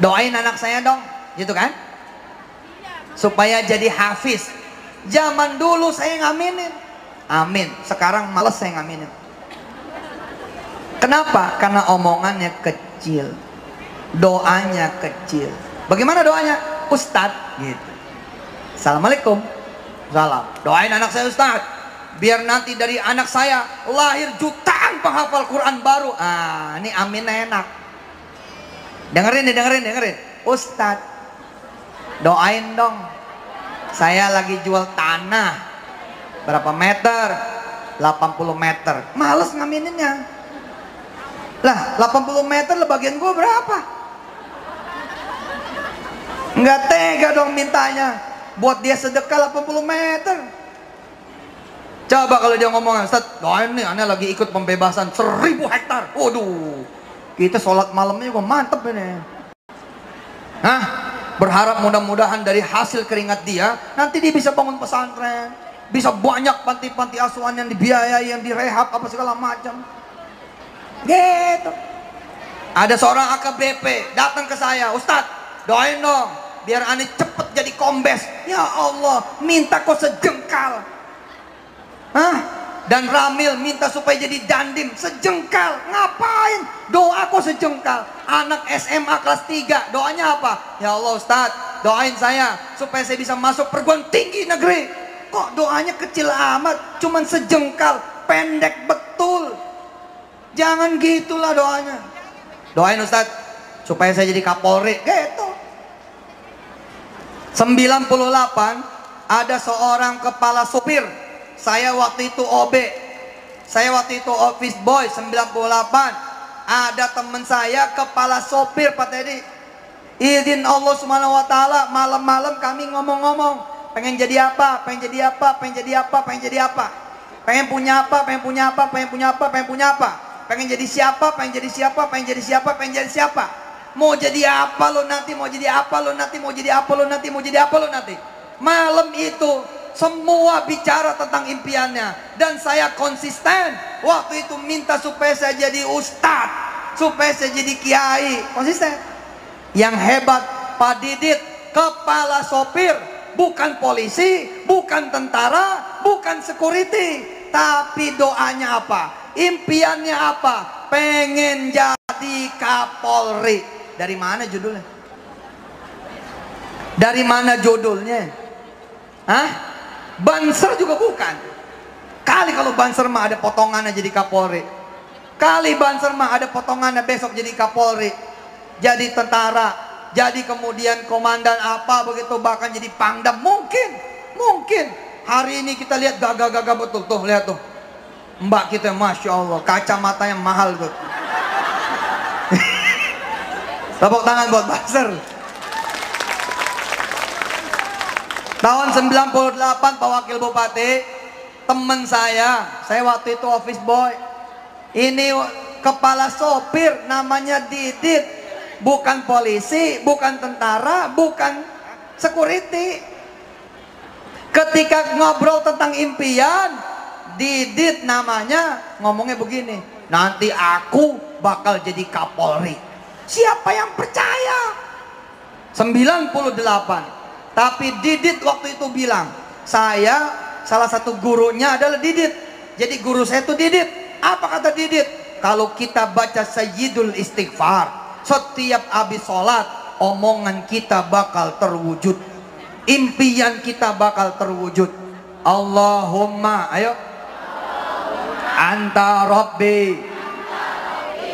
Doain anak saya dong, gitu kan? Supaya jadi hafiz. Zaman dulu saya ngaminin, amin. Sekarang males saya ngaminin. Kenapa? Karena omongannya kecil, doanya kecil. Bagaimana doanya? Ustadz gitu. Assalamualaikum. Salam. Doain anak saya Ustadz biar nanti dari anak saya lahir jutaan penghafal Quran baru. Ah, ini amin enak. Dengerin nih, dengerin. Ustadz, doain dong. Saya lagi jual tanah. Berapa meter? 80 meter. Males ngamininnya. Lah, 80 meter lah bagian gua berapa? Nggak tega dong mintanya. Buat dia sedekah 80 meter. Coba kalau dia ngomong, Ustaz, doain nih, aneh lagi ikut pembebasan 1000 hektar. Waduh, kita sholat malamnya juga mantep ini. Hah? Berharap mudah-mudahan dari hasil keringat dia, nanti dia bisa bangun pesantren, bisa banyak panti-panti asuhan yang dibiayai, yang direhab, apa segala macam. Gitu. Ada seorang AKBP datang ke saya, Ustaz, doain dong, biar aneh cepet jadi kombes. Ya Allah, minta kok sejengkal. Hah? Dan Ramil minta supaya jadi dandim sejengkal. Ngapain? Doa kok sejengkal. Anak SMA kelas 3 doanya apa? Ya Allah Ustadz, doain saya supaya saya bisa masuk perguruan tinggi negeri. Kok doanya kecil amat, cuman sejengkal, pendek betul. Jangan gitulah doanya. Doain Ustadz supaya saya jadi Kapolri. Gitu. 98 ada seorang kepala supir. Saya waktu itu OB, saya waktu itu office boy. 98 ada teman saya kepala sopir, Pak Teddy. Izin Allah Subhanahu wa taala, malam-malam kami ngomong-ngomong, pengen jadi apa, pengen jadi apa, pengen jadi apa, pengen jadi apa, pengen punya apa, pengen punya apa, pengen punya apa, pengen punya apa, pengen jadi siapa, pengen jadi siapa, pengen jadi siapa, pengen jadi siapa. Mau jadi apa lo nanti, mau jadi apa lo nanti, mau jadi apa lo nanti, mau jadi apa lo nanti. Malam itu semua bicara tentang impiannya, dan saya konsisten. Waktu itu minta supaya saya jadi ustadz, supaya saya jadi kiai, konsisten. Yang hebat Pak Didit, kepala sopir, bukan polisi, bukan tentara, bukan security, tapi doanya apa? Impiannya apa? Pengen jadi Kapolri. Dari mana judulnya? Dari mana judulnya? Hah? Banser juga bukan. Kali kalau Banser mah ada potongannya jadi Kapolri. Kali Banser mah ada potongannya besok jadi Kapolri, jadi tentara, jadi kemudian komandan apa begitu, bahkan jadi Pangdam. Mungkin hari ini kita lihat gagah-gagah betul tuh, lihat tuh mbak kita, Masya Allah, kacamatanya mahal tuh. Tepuk tangan buat Banser. Tahun 98 Pak Wakil Bupati, temen saya waktu itu office boy. Ini kepala sopir namanya Didit, bukan polisi, bukan tentara, bukan security. Ketika ngobrol tentang impian, Didit namanya ngomongnya begini, nanti aku bakal jadi Kapolri. Siapa yang percaya? 98. Tapi Didit waktu itu bilang, saya salah satu gurunya adalah Didit. Jadi guru saya itu Didit. Apa kata Didit? Kalau kita baca Sayyidul Istighfar setiap habis sholat, omongan kita bakal terwujud, impian kita bakal terwujud. Allahumma, ayo, Anta Rabbi,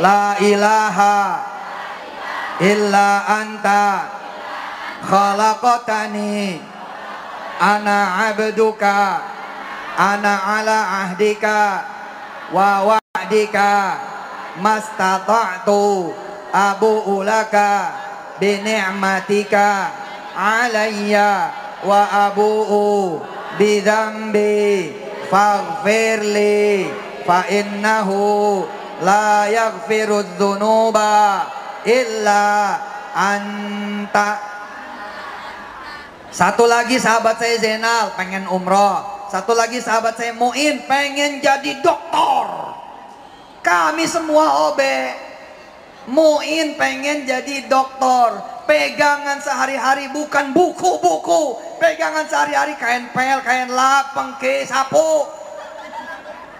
la ilaha illa anta khalaqatani ana abduka ana ala ahdika wa wa'dika mastata'tu abu'u laka bi ni'matika alayya wa abu'u bi dhanbi faghfirli fa innahu la yaghfiru dzunuba illa anta. Satu lagi sahabat saya Zainal pengen umroh. Satu lagi sahabat saya Muin pengen jadi doktor. Kami semua OB. Muin pengen jadi doktor. Pegangan sehari-hari bukan buku-buku. Pegangan sehari-hari kain pel, kain lap, pengke, sapu.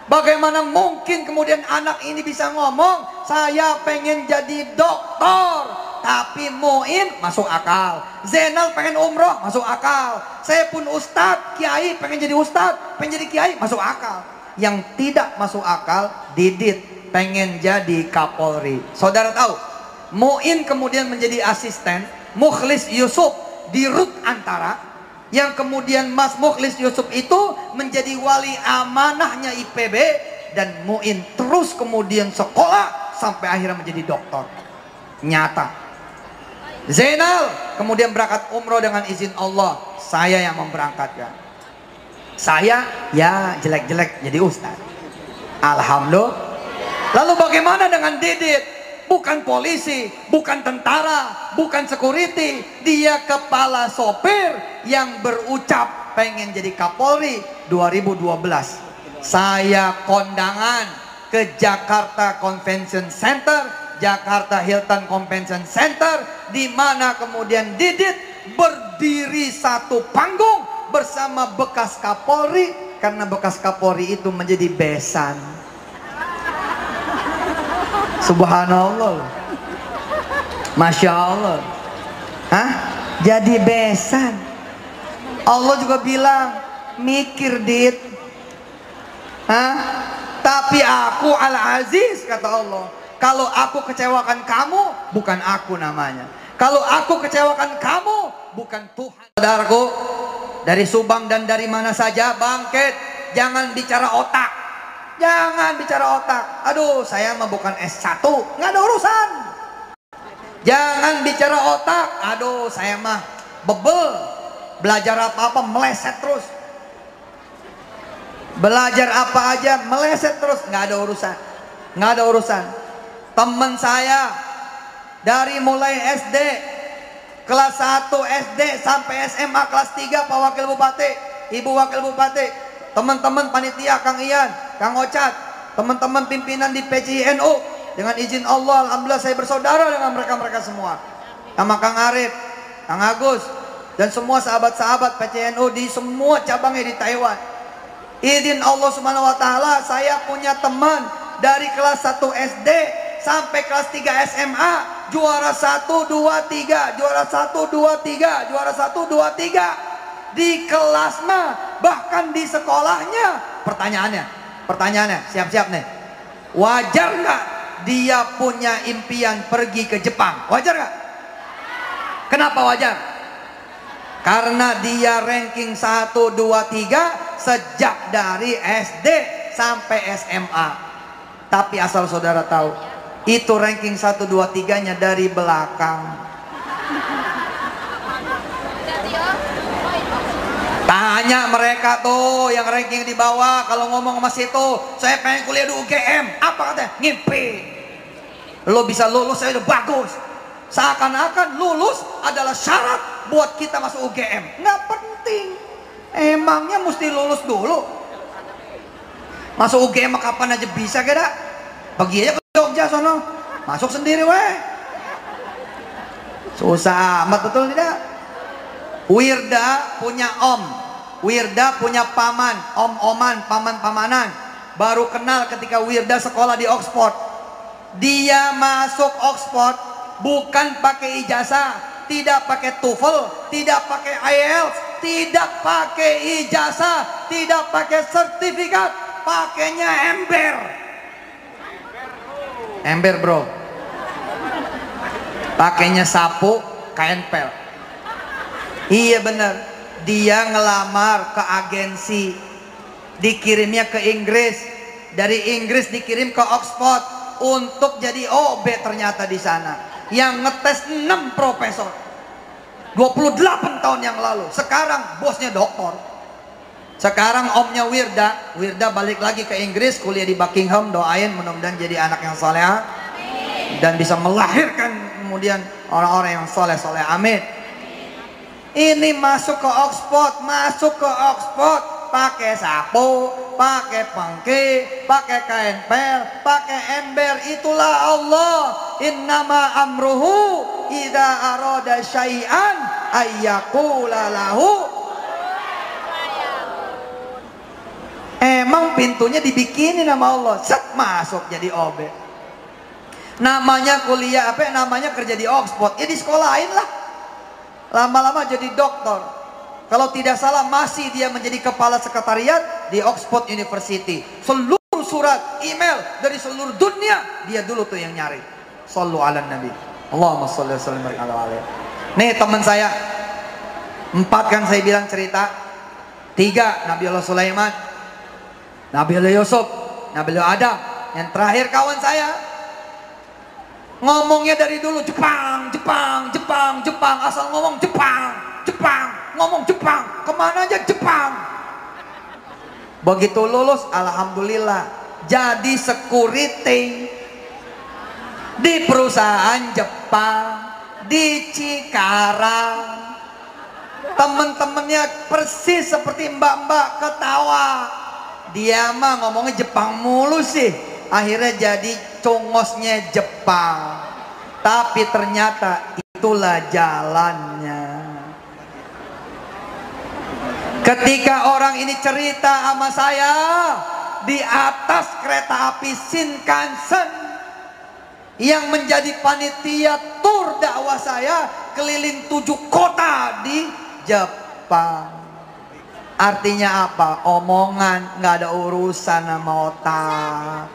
Bagaimana mungkin kemudian anak ini bisa ngomong, saya pengen jadi doktor. tapi Muin masuk akal. Zainal pengen umroh, masuk akal. Saya pun ustadz, kiai, pengen jadi ustadz, pengen jadi kiai, masuk akal. Yang tidak masuk akal, Didit pengen jadi Kapolri. Saudara tahu, Muin kemudian menjadi asisten Mukhlis Yusuf di Rut Antara, yang kemudian Mas Mukhlis Yusuf itu menjadi wali amanahnya IPB, dan Muin terus kemudian sekolah sampai akhirnya menjadi doktor. Nyata. Zainal kemudian berangkat umroh dengan izin Allah, saya yang memberangkatkan. Saya ya jelek-jelek jadi ustaz. Alhamdulillah. Lalu bagaimana dengan Didit? Bukan polisi, bukan tentara, bukan security. Dia kepala sopir yang berucap pengen jadi Kapolri 2012. Saya kondangan ke Jakarta Convention Center, Jakarta Hilton Convention Center, di mana kemudian Didit berdiri satu panggung bersama bekas Kapolri, karena bekas Kapolri itu menjadi besan. Subhanallah, Masya Allah. Hah? Jadi besan. Allah juga bilang, mikir Dit. Hah? Tapi aku Al-Aziz, kata Allah. Kalau aku kecewakan kamu, bukan aku namanya. Kalau aku kecewakan kamu, bukan Tuhan. Saudaraku, dari Subang dan dari mana saja bangkit. Jangan bicara otak. Jangan bicara otak. Aduh, saya mah bukan S1, nggak ada urusan. Jangan bicara otak. Aduh, saya mah bebel. Belajar apa-apa meleset terus. Belajar apa aja meleset terus, nggak ada urusan. Nggak ada urusan. Teman saya dari mulai SD kelas 1 SD sampai SMA kelas 3, Pak Wakil Bupati, Ibu Wakil Bupati, teman-teman panitia, Kang Ian, Kang Ocat, teman-teman pimpinan di PCNU, dengan izin Allah, alhamdulillah saya bersaudara dengan mereka-mereka semua. Sama Kang Arif, Kang Agus, dan semua sahabat-sahabat PCNU di semua cabangnya di Taiwan. Izin Allah Subhanahu wa taala, saya punya teman dari kelas 1 SD sampai kelas 3 SMA, juara 1 2 3, juara 1 2 3, juara 1 2 3. Di kelas mah, bahkan di sekolahnya. Pertanyaannya, siap-siap nih. Wajar nggak dia punya impian pergi ke Jepang? Wajar nggak? Kenapa wajar? Karena dia ranking 1, 2, 3 sejak dari SD sampai SMA. Tapi asal saudara tahu, itu ranking 1, 2, 3-nya dari belakang. Tanya mereka tuh yang ranking di bawah, kalau ngomong sama situ, saya pengen kuliah di UGM, apa katanya? Ngimpi. Lo bisa lulus, saya udah bagus. Seakan-akan lulus adalah syarat buat kita masuk UGM. Nggak penting. Emangnya mesti lulus dulu? Masuk UGM kapan aja bisa kira? Pergi aja ke Jogja sono, masuk sendiri weh. Susah amat, betul tidak? Wirda punya om, Wirda punya paman, om-oman, paman-pamanan. Baru kenal ketika Wirda sekolah di Oxford. Dia masuk Oxford bukan pakai ijazah, tidak pakai TOEFL, tidak pakai IELTS, tidak pakai ijazah, tidak pakai sertifikat, pakainya ember. Ember bro, pakainya sapu, kain pel. Iya bener, dia ngelamar ke agensi, dikirimnya ke Inggris, dari Inggris dikirim ke Oxford untuk jadi OB ternyata di sana. Yang ngetes 6 profesor 28 tahun yang lalu. Sekarang bosnya doktor. Sekarang omnya Wirda balik lagi ke Inggris, kuliah di Buckingham. Doain mudah-mudahan jadi anak yang soleh dan bisa melahirkan kemudian orang-orang yang soleh-soleh, amin. Ini masuk ke Oxford, pakai sapu, pakai pengki, pakai kain pel, pakai ember. Itulah Allah. Innama amruhu idza arada syai'an ayyaqula lahu. Emang pintunya dibikinin sama Allah, set masuk jadi OB. Namanya kuliah apa? Namanya kerja di Oxford. Ya di sekolahin lah. Lama-lama jadi dokter. Kalau tidak salah masih dia menjadi kepala sekretariat di Oxford University. Seluruh surat, email dari seluruh dunia dia dulu tuh yang nyari. Shallu ala Nabi. Allahumma sholli wa sallim ala alaihi. Nih teman saya, 4 kan saya bilang cerita. 3 Nabi Allah Sulaiman, Nabi Allah Yusuf, Nabi Allah Adam. Yang terakhir kawan saya ngomongnya dari dulu Jepang, Jepang, Jepang, Jepang, asal ngomong Jepang, Jepang, ngomong Jepang, kemana aja Jepang. Begitu lulus, alhamdulillah jadi security di perusahaan Jepang di Cikarang. Temen-temennya persis seperti mbak-mbak ketawa. Dia mah ngomongnya Jepang mulu sih. Akhirnya jadi congosnya Jepang. Tapi ternyata itulah jalannya. Ketika orang ini cerita sama saya di atas kereta api Shinkansen yang menjadi panitia tur dakwah saya keliling 7 kota di Jepang. Artinya apa? Omongan, nggak ada urusan sama otak,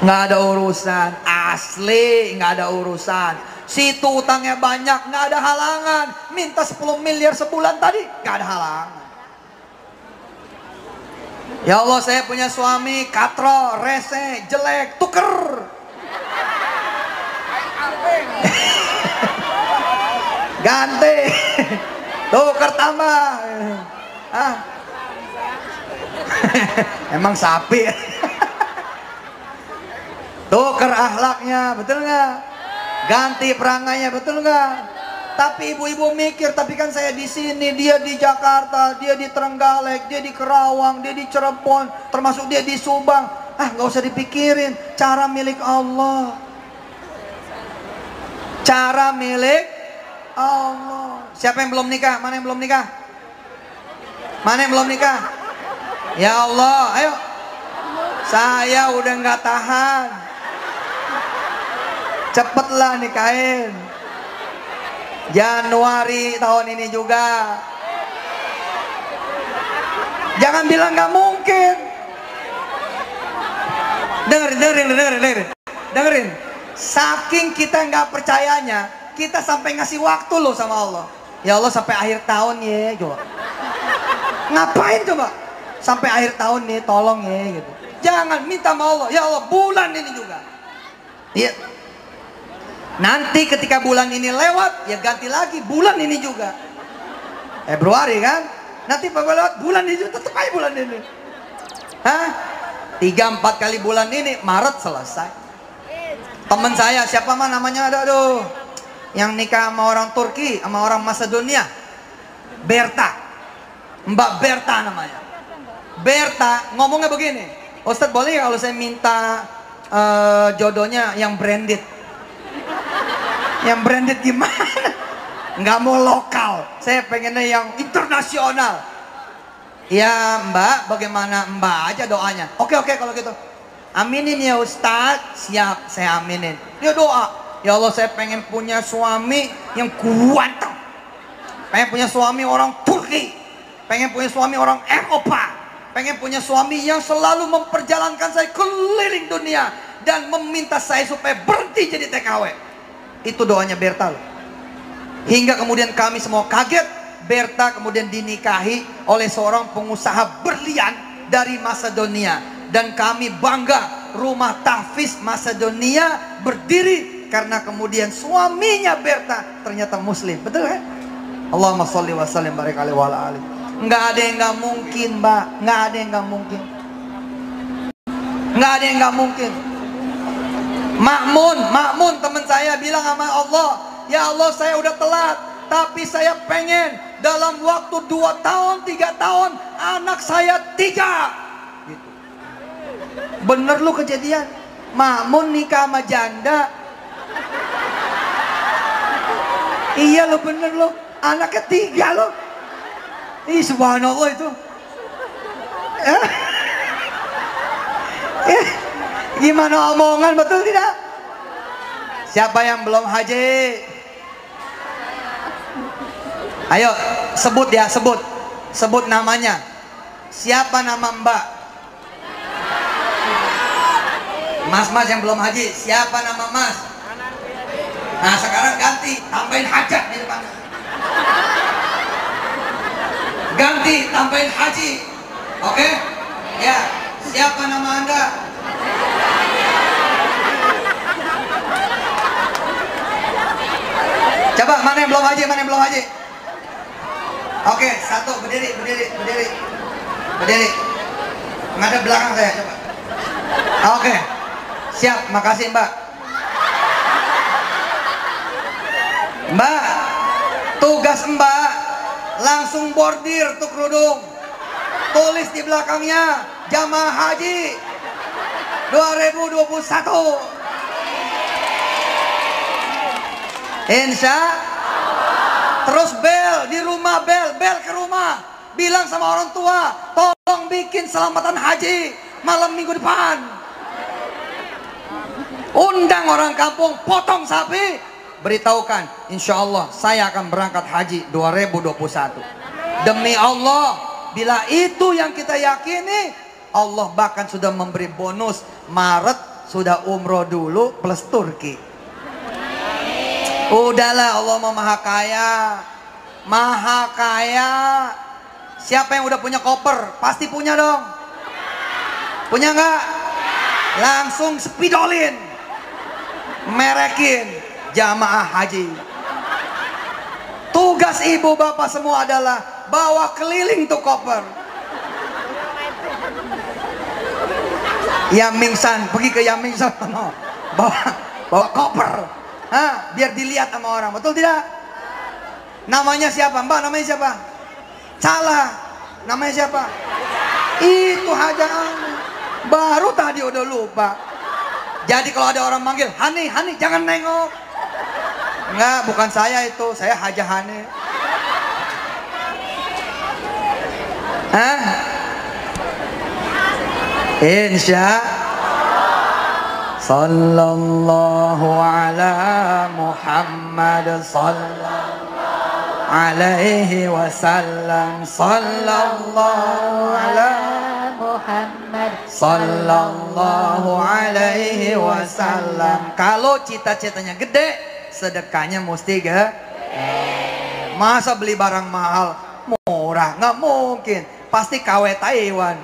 nggak ada urusan, asli nggak ada urusan. Situ utangnya banyak, nggak ada halangan. Minta 10 miliar sebulan tadi, nggak ada halangan. Ya Allah, saya punya suami katro, rese, jelek, tuker. Ganti. Tuker tambah. Ah. Emang sapi. Tuker akhlaknya, betul nggak? Ganti perangainya, betul nggak? Tapi ibu-ibu mikir, tapi kan saya di sini, dia di Jakarta, dia di Trenggalek, dia di Kerawang, dia di Cirebon, termasuk dia di Subang. Ah, nggak usah dipikirin, cara milik Allah. Cara milik Allah. Siapa yang belum nikah? Mana yang belum nikah? Mana yang belum nikah? Ya Allah, ayo. Saya udah nggak tahan. Cepetlah nikahin. Januari tahun ini juga. Jangan bilang nggak mungkin. Dengerin. Saking kita nggak percayanya, kita sampai ngasih waktu loh sama Allah. Ya Allah sampai akhir tahun ya, coba. Ngapain coba? Sampai akhir tahun nih, tolong ya, gitu. Jangan minta sama Allah. Ya Allah bulan ini juga. Iya. Nanti ketika bulan ini lewat, ya ganti lagi bulan ini juga. Februari kan? Nanti bapak lewat bulan ini juga, tetap aja bulan ini. Hah? 3-4 kali bulan ini, Maret selesai. Teman saya, siapa mah namanya ada, aduh. Yang nikah sama orang Turki, sama orang Macedonia. Berta. Mbak Berta namanya. Berta ngomongnya begini. Ustadz boleh kalau saya minta jodohnya yang branded? Yang branded gimana? Nggak mau lokal, saya pengennya yang internasional. Ya Mbak, bagaimana Mbak aja doanya. Oke kalau gitu. Aminin ya Ustadz. Siap, saya aminin. Ya doa. Ya Allah saya pengen punya suami yang kuat. Pengen punya suami orang Turki. Pengen punya suami orang Eropa. Pengen punya suami yang selalu memperjalankan saya keliling dunia. Dan meminta saya supaya berhenti jadi TKW. Itu doanya Berta loh. Hingga kemudian kami semua kaget. Berta kemudian dinikahi oleh seorang pengusaha berlian dari Macedonia. Dan kami bangga rumah tahfiz Macedonia berdiri karena kemudian suaminya Berta ternyata muslim. Betul kan? Allahumma sholli wa sallim barik alaihi wa ala alihi. Nggak ada yang nggak mungkin, Mbak. Nggak ada yang nggak mungkin. Nggak ada yang nggak mungkin. Makmun teman saya bilang sama Allah, ya Allah saya udah telat, tapi saya pengen dalam waktu 2 tahun, 3 tahun anak saya 3. Gitu. Bener lu kejadian. Makmun nikah sama janda. Iya lo bener lo, anaknya 3 lo. Ih subhanallah itu. Gimana omongan, betul tidak? Siapa yang belum haji? Ayo sebut ya, sebut namanya. Siapa nama Mbak? Mas-mas yang belum haji, siapa nama Mas? Nah sekarang ganti, tambahin hajat di depan. Ganti, tambahin haji. Oke? Ya, siapa nama Anda? Coba, mana yang belum haji, mana yang belum haji? Oke, satu, berdiri. Ngadep belakang saya, coba. Oke, siap, makasih Mbak. Mbak, tugas Mbak langsung bordir tuh kerudung. Tulis di belakangnya jamaah haji 2021. Insya. Terus bel di rumah, bel ke rumah, bilang sama orang tua, tolong bikin selamatan haji malam minggu depan. Undang orang kampung, potong sapi, beritahukan, insya Allah saya akan berangkat haji 2021. Demi Allah, bila itu yang kita yakini, Allah bahkan sudah memberi bonus. Maret sudah umroh dulu plus Turki. Udahlah, Allah Maha Kaya, Maha Kaya. Siapa yang udah punya koper? Pasti punya dong. Punya nggak? Langsung spidolin, merekin jamaah haji. Tugas ibu bapak semua adalah bawa keliling tuh koper. Yamingsan, pergi ke Yamingsan, bawa koper. Biar dilihat sama orang, betul tidak? Namanya siapa? Mbak, namanya siapa? Salah. Namanya siapa? Itu Haja Hani. Baru tadi udah lupa. Jadi kalau ada orang manggil, Hani, jangan nengok. Enggak, bukan saya itu. Saya Haja Hani. Insya Sallallahu ala Muhammad Sallallahu alaihi wasallam. Sallallahu ala Muhammad Sallallahu alaihi wasallam. Kalau cita-citanya gede, sedekahnya mesti gede. Masa beli barang mahal murah? Nggak mungkin. Pasti KW Taiwan.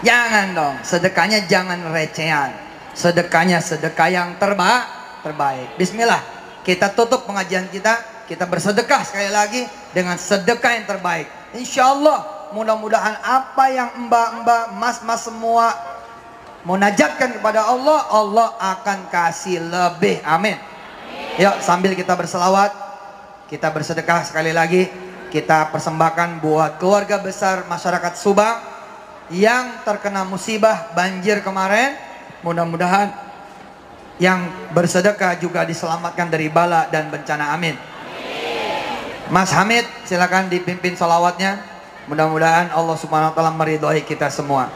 Jangan dong, sedekahnya jangan recehan. Sedekahnya sedekah yang terbaik. Bismillah, kita tutup pengajian kita bersedekah sekali lagi dengan sedekah yang terbaik. Insya Allah, mudah-mudahan apa yang mbak-mbak, mas-mas semua munajatkan kepada Allah, Allah akan kasih lebih. Amin. Yuk, sambil kita berselawat, kita bersedekah sekali lagi. Kita persembahkan buat keluarga besar masyarakat Subang yang terkena musibah banjir kemarin. Mudah-mudahan yang bersedekah juga diselamatkan dari bala dan bencana. Amin. Mas Hamid, silakan dipimpin sholawatnya. Mudah-mudahan Allah Subhanahu wa taala meridhoi kita semua.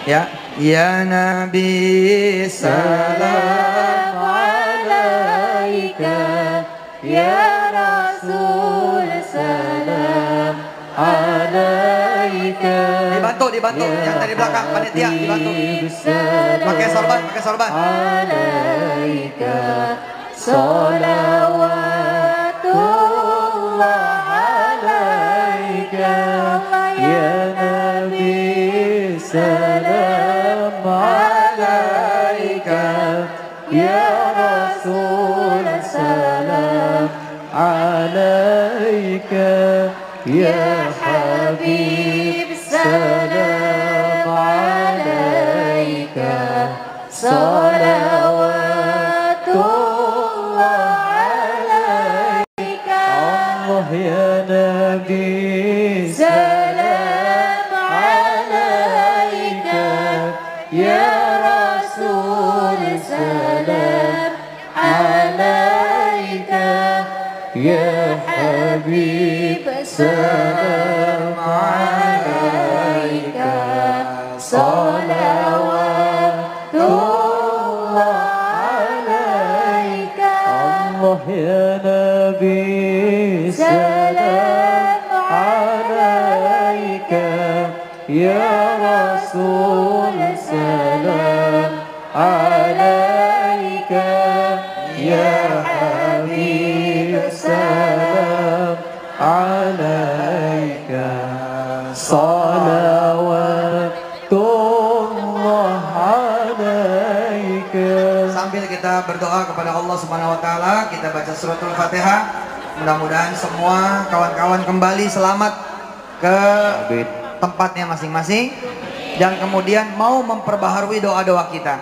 Ya, ya Nabi salam alaika, ya Rasul salam alaika. Dibantu yang dari belakang panitia, dibantu. Pakai sorban. Alaika sholawatullah alaika, ya Nabi salam alaika, ya Rasul salam alaika, ya Habib salam alaika, salawatullah alaika. Allah ya Nabi salam alaika, ya Rasul salam alaika, ya Habib salam alaika, salawatullah sambil kita berdoa kepada Allah Subhanahu wa taala, kita baca suratul Fatihah. Mudah-mudahan semua kawan-kawan kembali selamat ke tempatnya masing-masing, dan kemudian mau memperbaharui doa-doa kita.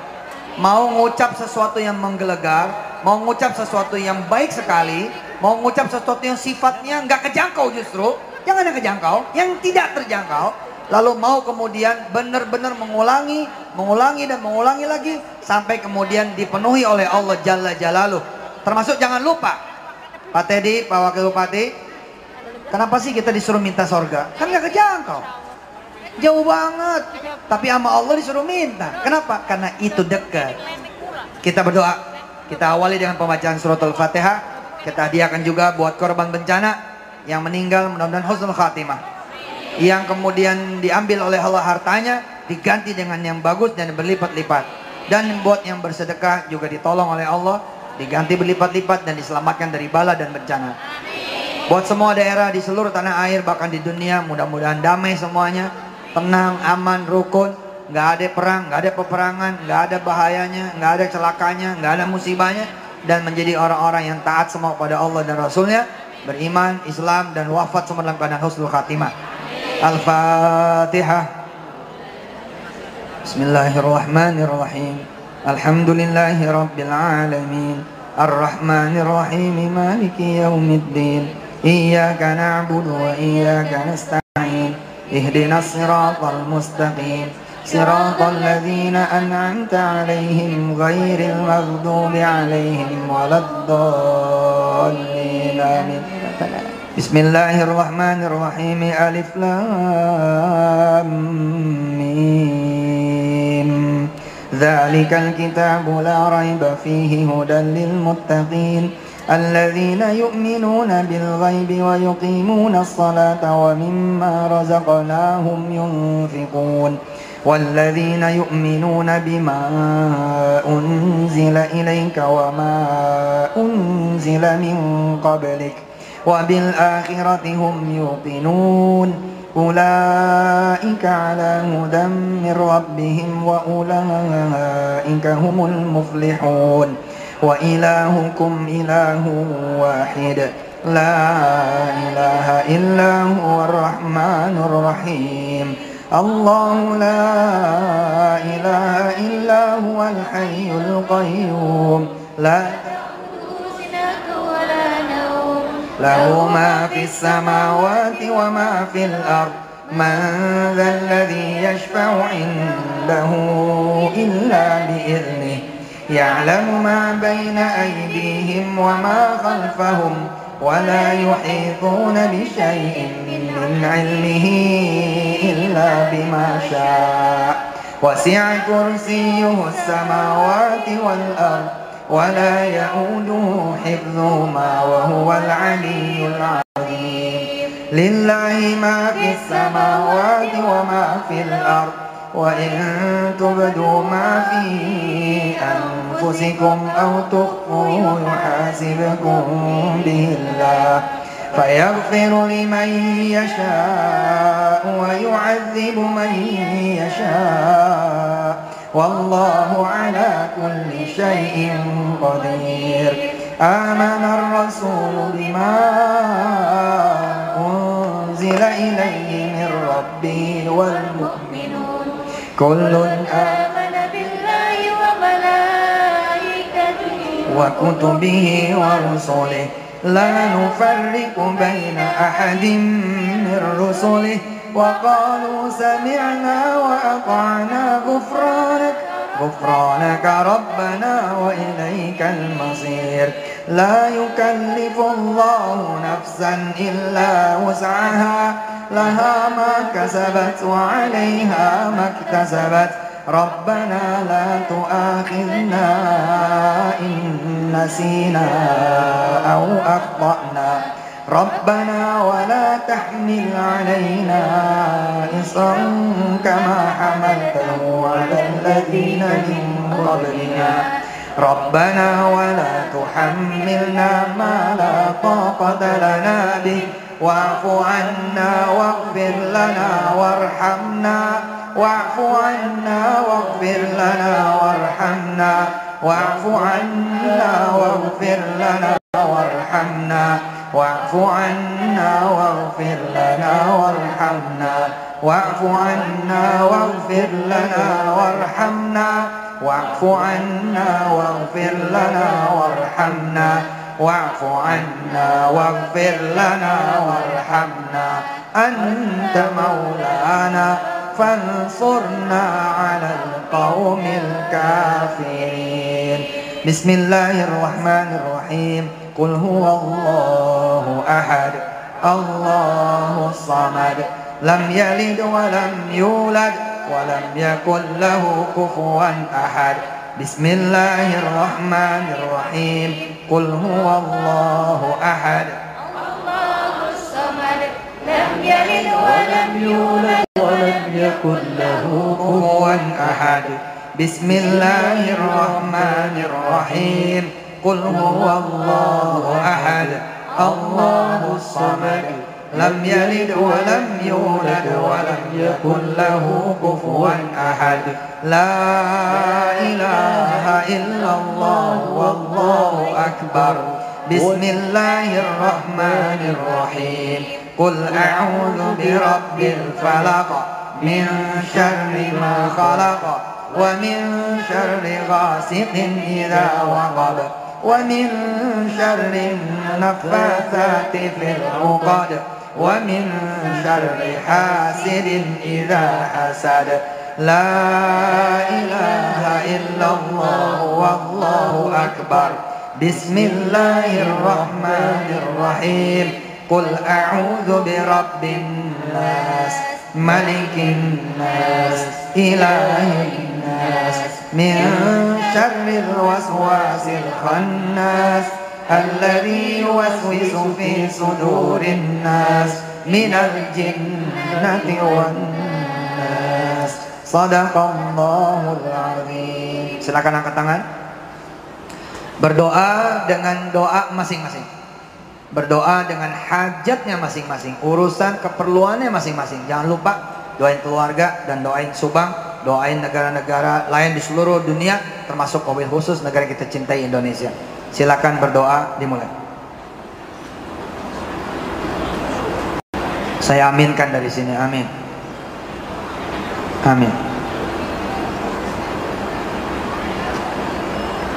Mau ngucap sesuatu yang menggelegar, mau ngucap sesuatu yang baik sekali, mau ngucap sesuatu yang sifatnya nggak kejangkau, justru jangan yang kejangkau, yang tidak terjangkau. Lalu mau kemudian benar-benar mengulangi dan mengulangi lagi sampai kemudian dipenuhi oleh Allah Jalla Jalaluh. Termasuk jangan lupa, Pak Teddy, Pak Wakil Bupati, kenapa sih kita disuruh minta sorga? Kan nggak kejangkau, jauh banget. Tapi sama Allah disuruh minta. Kenapa? Karena itu dekat. Kita berdoa, kita awali dengan pembacaan suratul Fatihah. Kita hadiahkan juga buat korban bencana yang meninggal, mudah-mudahan husnul khatimah. Yang kemudian diambil oleh Allah hartanya diganti dengan yang bagus dan berlipat-lipat. Dan buat yang bersedekah juga ditolong oleh Allah, diganti berlipat-lipat dan diselamatkan dari bala dan bencana. Buat semua daerah di seluruh tanah air, bahkan di dunia, mudah-mudahan damai semuanya, tenang, aman, rukun, nggak ada perang, nggak ada peperangan, nggak ada bahayanya, nggak ada celakanya, nggak ada musibahnya, dan menjadi orang-orang yang taat semua pada Allah dan Rasulnya, beriman, Islam, dan wafat semua dalam keadaan husnul khatimah. Al-Fatihah. Bismillahirrahmanirrahim. Alhamdulillahi Rabbil Alamin. Ar-Rahmanir Rahim. Maliki yaumiddin. Iyyaka na'budu wa iyyaka nasta'in. Ihdinas siratal mustaqim. Siratal ladzina an'amta 'alaihim ghairil maghdubi 'alaihim waladdallin. Amin. Bismillahirrahmanirrahim. Alif Lam Mim. Dzalikal kitabu la raiba fihi hudan lil muttaqin alladzina yu'minuna bil ghaibi wa yuqimuna as-salata wa mimma razaqnahum yunfiqun والذين يؤمنون بما أنزل إليك وما أنزل من قبلك وبالآخرة هم يوقنون أولئك على هدى من ربهم وأولئك هم المفلحون وإلهكم إله واحد لا إله إلا هو الرحمن الرحيم الله لا إله إلا هو الحي القيوم لا له ما في السماوات وما في الأرض من ذا الذي يشفع عنده إلا بإذنه يعلم ما بين أيديهم وما خلفهم ولا يحيطون بشيء من علمه إلا بما شاء وسع كرسيه السماوات والأرض ولا يؤوده حفظهما وهو العلي العظيم لله ما في السماوات وما في الأرض وإن تبدوا ما في أنفسكم أو تخفوه يحاسبكم به الله فيغفر لمن يشاء ويعذب من يشاء والله على كل شيء قدير آمن الرسول بما أنزل إليه من ربه والمؤمنون كل آمن بالله وملائكته وكتبه ورسله لا نفرق بين أحد من رسله وقالوا سمعنا وأطعنا غفرانك ربنا وإليك المصير لا يكلف الله نفسا إلا وسعها لها ما كسبت وعليها ما اكتسبت ربنا لا تؤاخذنا إن نسينا أو أخطأنا ربنا ولا تحمل علينا إصرا كما حملته على الذين من قبلنا ربنا ولا تحملنا ما لا طاقة لنا به واعف عنا واغفر لنا وارحمنا واعف عنا واغفر لنا وارحمنا واعف عنا واغفر لنا وارحمنا واعف عنا واغفر لنا وارحمنا واعف عنا واغفر لنا وارحمنا واعف عنا واغفر لنا وارحمنا واعف عنا واغفر لنا وارحمنا أنت مولانا فانصرنا على القوم الكافرين. بسم الله الرحمن الرحيم. قل هو الله أحد الله الصمد لم يلد ولم يولد ولم يكن له كفوا أحد. بسم الله الرحمن الرحيم. قل هو الله أحد الله الصمد لم يلد ولم يولد ولم يكن له كفوا أحد. بسم الله الرحمن الرحيم. قل هو الله أحد الله الصمد لم يلد ولم يولد ولم يكن له كفوا أحد. لا إله إلا الله والله أكبر. بسم الله الرحمن الرحيم. قل أعوذ برب الفلق من شر ما خلق ومن شر غاسق إذا وقب ومن شر النفاثات في العقد ومن شر حاسد إذا حسد. لا إله إلا الله والله أكبر. بسم الله الرحمن الرحيم. قل أعوذ برب الناس ملك الناس إله الناس من شر الوسواس الخناس الذي يوسوس في صدور الناس من الجنة والناس. Sadaqallahul azim. Silakan angkat tangan. Berdoa dengan doa masing-masing. Berdoa dengan hajatnya masing-masing, urusan keperluannya masing-masing. Jangan lupa doain keluarga dan doain Subang, doain negara-negara lain di seluruh dunia, termasuk wabil khusus negara kita cintai, Indonesia. Silakan berdoa, dimulai. Saya aminkan dari sini, amin. Amin.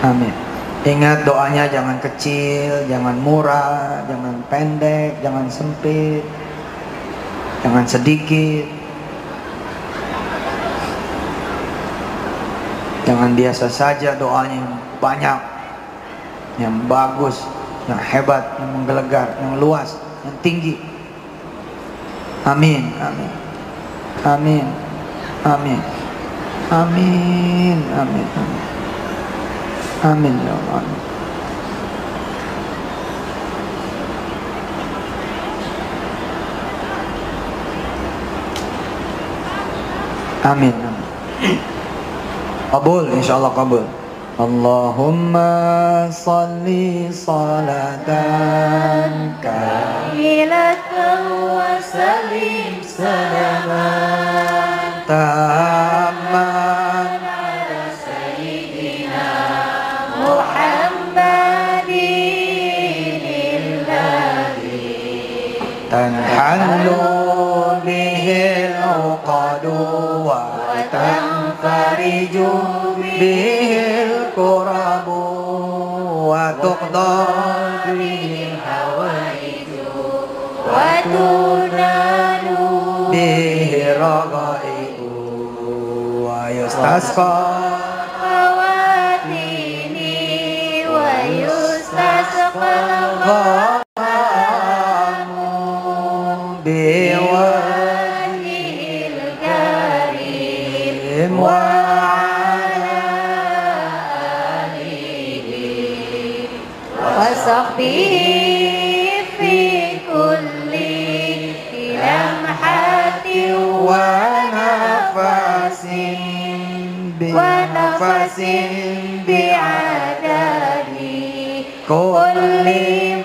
Amin. Ingat doanya jangan kecil, jangan murah, jangan pendek, jangan sempit, jangan sedikit, jangan biasa saja doanya yang banyak, yang bagus, yang hebat, yang menggelegar, yang luas, yang tinggi. Amin, amin, amin, amin, amin, amin, amin. Amin ya Allah. Amin. Kabul, insyaallah kabul. Allahumma salli salatan kamilatan wa sallim salaman tamman تنحل به العقد وتنفرج به الكرب وتقضى به الحوائج وتنال به الرغائب ويستسقى خواتيم ويستسقى بوجهه الكريم وعلى آله وصحبه في كل لمحة ونفس بنفس بعدد كل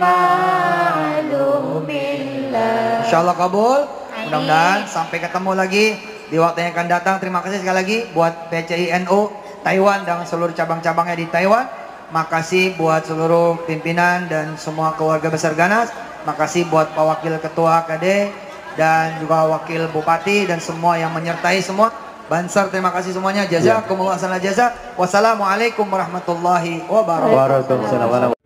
معلوم الله. Insyaallah kabul. Mudah-mudahan sampai ketemu lagi di waktu yang akan datang. Terima kasih sekali lagi buat PCI NU Taiwan dan seluruh cabang-cabangnya di Taiwan. Makasih buat seluruh pimpinan dan semua keluarga besar Ganas. Makasih buat Pak Wakil Ketua KD dan juga Wakil Bupati dan semua yang menyertai semua. Bansar, terima kasih semuanya. Jazakumullah khairan jazak. Wassalamualaikum warahmatullahi wabarakatuh. Waalaikumsalam.